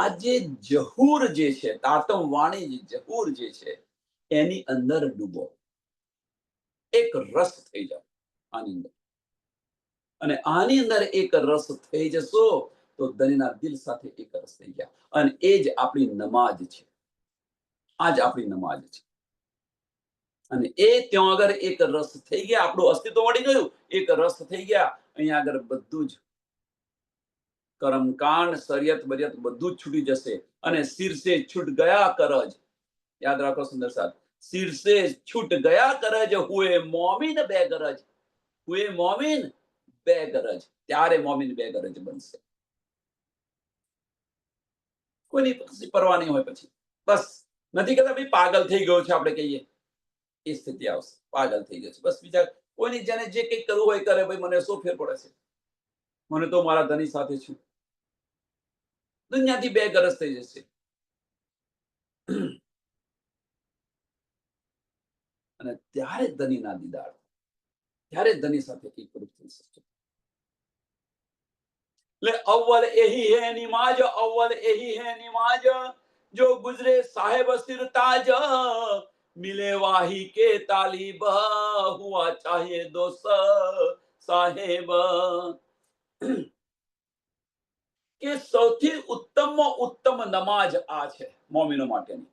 આ જે જહૂર જે છે, તાતમ વાણી જે જહૂર જે છે, એની અંદર ડૂબો, એક રસ થઈ જાવ આની અંદર. અને આની અંદર એક રસ થઈ જશો તો દરેકના દિલ સાથે એક રસ થઈ ગયા. અને એ જ આપણી નમાજ છે. આ જ આપણી નમાજ છે. અને એ ત્યાં આગળ એક રસ થઈ ગયા, આપણું અસ્તિત્વ મળી ગયું, એક રસ થઈ ગયા. અહીંયા આગળ બધું જ કર્મકાંડ, શરિયત બરિયત બધું જ છૂટી જશે. અને શીર્ષે છૂટ ગયા કરજ. યાદ રાખો સુંદર સાહેબ, શીર્ષે છૂટ ગયા કરજ, હુએ મોમિન બે ગરજ. હુએ મોમિન બે ગરજ. ત્યારે મોમિન બે ગરજ બનશે. કોઈની પછી પરવા નહીં હોય. પછી બસ નથી કહેતા ભાઈ પાગલ થઈ ગયો છે, આપણે કહીએ એ સ્થિતિ આવશે, પાગલ થઈ ગયો છે, બસ બીજા કોઈની જેને જે કંઈક કરવું હોય કરે, ભાઈ મને શું ફેર પડે છે, મને તો મારા ધણી સાથે છું. દુનિયાથી બે ગરજ થઈ જશે. અને ત્યારે ધનીના દીદાર, ત્યારે ધની સાથે એકરૂપ થઈ શકશે. એટલે અવ્વલ એહી હે નિમાજ, અવ્વલ એહી હે નિમાજ, જો ગુજરે સાહેબ સિર તાજ, મિલે વાહી કે તાલીબ, હુઆ ચાહે દોસ્ત સાહેબ. કે સૌથી ઉત્તમમાં ઉત્તમ નમાજ આ છે મોમિનો માટેની.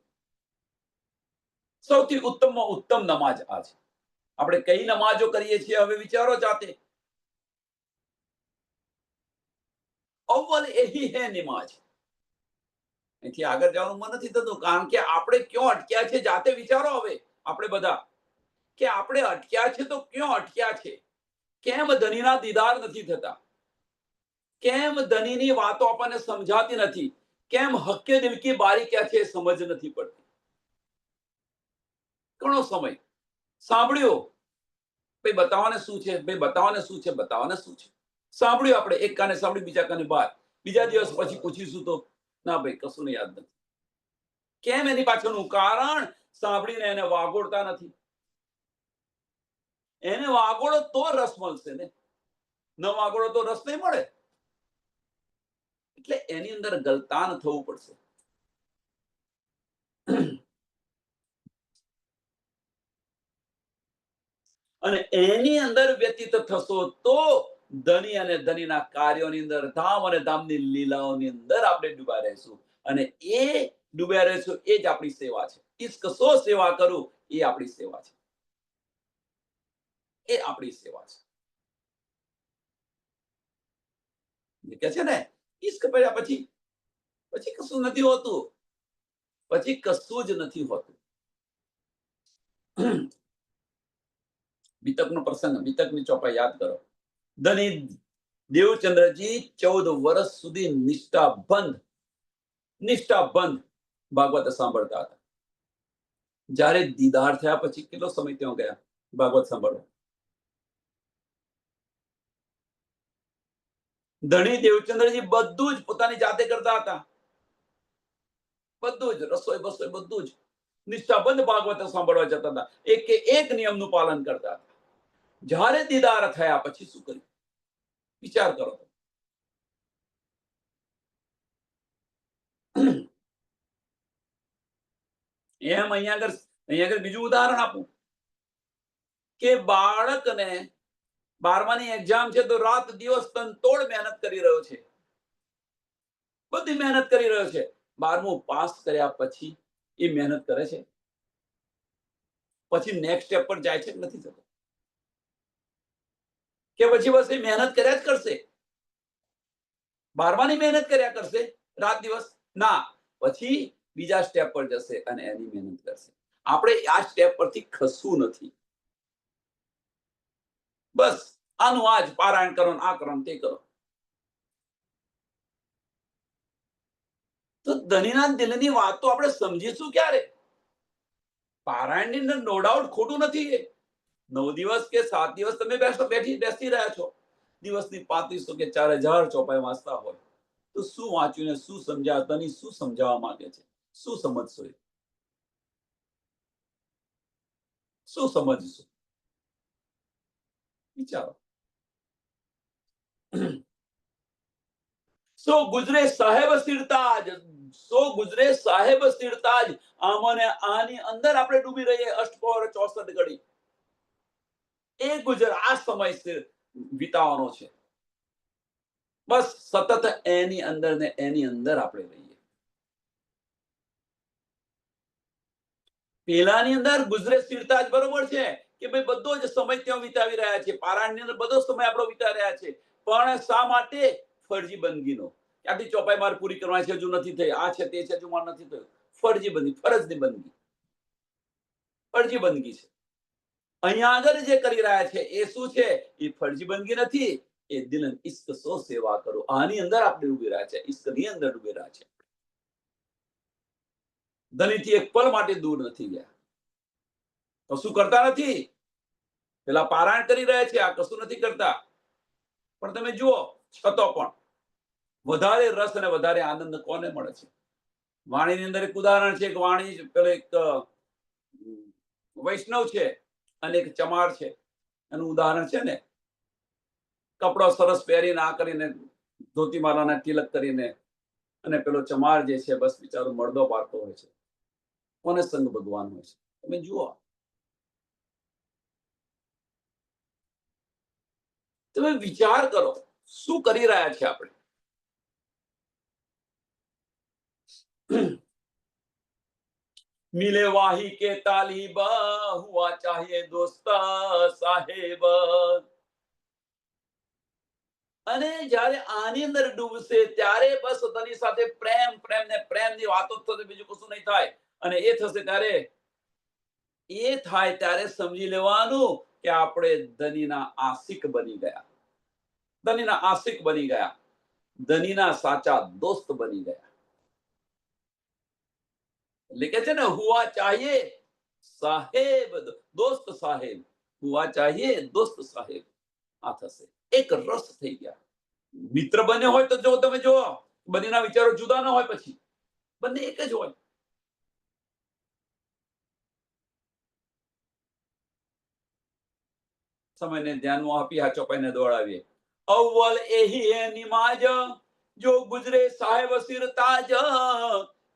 સૌથી ઉત્તમમાં ઉત્તમ નમાજ આ છે. આપણે કઈ નમાજો કરીએ છીએ હવે વિચારો જાતે. અવ્વલ એહી હે નિમાજ. અહીંથી આગળ જવાનું મન નથી થતું, કારણ કે આપણે ક્યાં અટક્યા છે જાતે વિચારો. હવે આપણે બધા કે આપણે અટક્યા છે તો ક્યાં અટક્યા છે? કેમ ધનીના દીદાર નથી થતા? કેમ ધનીની વાતો આપણને સમજાતી નથી? કેમ હક્કે દિલ કી બારી ક્યાં છે સમજ નથી પડતી? ઘણો સમય સાંભળ્યો, ભાઈ બતાવવાને શું છે, ભાઈ બતાવવાને શું છે, બતાવવાને શું છે, સાંભળ્યું આપણે, એક કાને સાંભળ્યું, બીજા કાને બહાર. બીજા દિવસ પછી પૂછીશું તો ના ભાઈ કશું યાદ નથી. કેમ? એની પાછળનું કારણ સાંભળીને એને વાગોળતા નથી. એને વાગોળો તો રસ મળશે ને, ન વાગોળો તો રસ નહીં મળે. એટલે એની અંદર ગલતાન થવું પડશે. અને એની અંદર વ્યતીત થશો તો ધની અને ધનીના કાર્યોની અંદર, ધામ અને ધામની લીલાઓની અંદર આપણે ડૂબ્યા રહીશું. અને એ ડૂબ્યા રહીશું, એ જ આપણી સેવા છે. ઇશ્ક સો સેવા કરું, એ આપણી સેવા છે. એ આપણી સેવા છે. કે છે ને, ઇશ્ક પડ્યા પછી પછી કશું નથી હોતું. પછી કશું જ નથી હોતું. બીતકનો પ્રસંગ, બીતકની ચોપા યાદ કરો. ધની દેવચંદ્રજી 14 વર્ષ સુધી નિષ્ઠાબંધ ભાગવત સાંભળતા હતા. જ્યારે દીદાર થયા પછી કેટલો સમય ત્યાં ગયા ભાગવત સાંભળવા? ધણી દેવચંદ્રજી બધું જ પોતાની જાતે કરતા હતા, બધું જ, રસોઈ બસોઈ બધું જ નિષ્ઠાબંધ ભાગવત સાંભળવા જતા હતા, એક નિયમનું પાલન કરતા હતા. જ્યારે દીદાર થયા પછી શું કર્યું વિચાર કરો. એમ અહીંયા આગળ બીજું ઉદાહરણ આપું કે બાળકને 12માની એક્ઝામ છે તો રાત દિવસ તનતોડ મહેનત કરી રહ્યો છે, બધી મહેનત કરી રહ્યો છે. 12મું પાસ કર્યા પછી એ મહેનત કરે છે, પછી નેક્સ્ટ સ્ટેપ પર જાય છે કે નથી જતો? કે પછી બસ એ મહેનત કર્યા જ કરશે, 12માની મહેનત કર્યા કરશે રાત દિવસ? ના, પછી બીજા સ્ટેપ પર જશે અને એની મહેનત કરશે. આપણે આ સ્ટેપ પરથી ખસવું નથી. બસ આનું આજ પારાયણ કરો, આ કરો, તે કરો. તો ધણીના દિલની વાત તો આપણે સમજીશું ક્યારે? પારાયણની અંદર નો ડાઉટ ખોટું નથી. એ 9 દિવસ કે 7 દિવસ તમે બેસી રહ્યા છો, દિવસની 3500 કે 4000 ચોપાઈ વાંચતા હોય તો શું વાંચ્યું ને શું સમજ્યા? ધણી શું સમજાવવા માંગે છે? શું સમજશો? શું સમજશું? વિચારો. સો ગુજરે સાહેબ સિરતાજ, સો ગુજરે સાહેબ સિરતાજ. આમને આની અંદર આપણે ડૂબી રહીએ અષ્ટપહોર 64 ઘડી. એ ગુજર આ સમય વિતાવાનો છે. બસ સતત એની અંદર ને એની અંદર આપણે રહીએ. પેલાની અંદર ગુજરે સિરતાજ બરોબર છે કે ભાઈ બધો જ સમય ત્યાં વિતાવી રહ્યા છે, પારાયણની અંદર બધો સમય આપણો વિતાવી રહ્યા છે, પણ શા માટે? ફરજી બંદગીનો. આટલી ચોપાઈ મારે પૂરી કરવાની છે, હજુ નથી થઈ, આ છે તે છે, હજુ મારે નથી થયું. ફરજી બંદગી, ફરજની બંદગી, ફરજી બંદગી છે. અહીંયા આગળ જે કરી રહ્યા છે એ શું છે? એ ફરજી બંદગી નથી, એ દિલ ઇશ્ક સો સેવા કરો. આની અંદર આપણે ડૂબી રહ્યા છે, ઇશ્કની અંદર ડૂબી રહ્યા છે. ધણીથી એક પલ માટે દૂર નથી ગયા. કશું કરતા નથી, પેલા પારાયણ કરી રહ્યા છે, આ કશું નથી કરતા. પણ તમે જુઓ, છતો પણ વધારે રસ અને વધારે આનંદ કોને મળે છે? વાણીની અંદર એક ઉદાહરણ છે કે વાણી પેલો એક વૈષ્ણવ છે અને એક ચમાર છે. એનું ઉદાહરણ છે ને, કપડો સરસ પહેરીને આ કરીને ધોતી માલાના તિલક કરીને, અને પેલો ચમાર જે છે બસ બિચારો મળદો પાડતો હોય છે. કોને સંગ ભગવાન હોય છે? તમે જુઓ, તમે વિચાર કરો શું કરી રહ્યા છે આપણે? मिले वाही के तालिब हुआ चाहिए दोस्त साहेब. અને જ્યારે આની અંદર ડૂબશે ત્યારે બસ તેની સાથે પ્રેમ પ્રેમ ને પ્રેમની વાતો થશે, બીજું કશું નહીં થાય. અને એ થશે ત્યારે, એ થાય ત્યારે સમજી લેવાનું કે આપણે ધનીના આશિક બની ગયા, ધનીના આશિક બની ગયા, ધનીના સાચા દોસ્ત બની ગયા. लिखे છે ને, हुआ चाहिए साहेब दोस्त साहेब, हुआ चाहिए दोस्त साहेब. આ થશે, એક રસ થઈ ગયા. મિત્ર બન્યો હોય તો જો તમે જો બંનેના વિચારો જુદા ના હોય, પછી બંને એક જ હોય. સમયને ધ્યાનમાં આપી આ ચોપાઈને દોડાવીએ. અવ્વલ એહી હે નિમાજ જો ગુજરે સાહેબ સિર તાજ,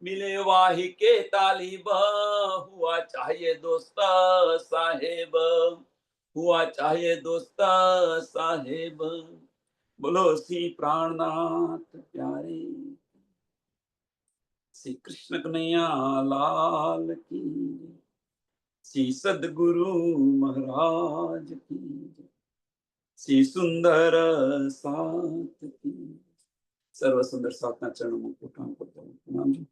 मिले वाही के तालिब हुआ चाहिए दोस्त साहेब, हुआ चाहिए दोस्त साहेब. बोलो श्री प्राणनाथ प्यारे श्री कृष्ण कन्हैया लाल की, श्री सदगुरु महाराज की, श्री सुंदर साथ की. सर्व सुंदर साथना चरणों में प्रणाम करता हूँ. प्रणाम जी.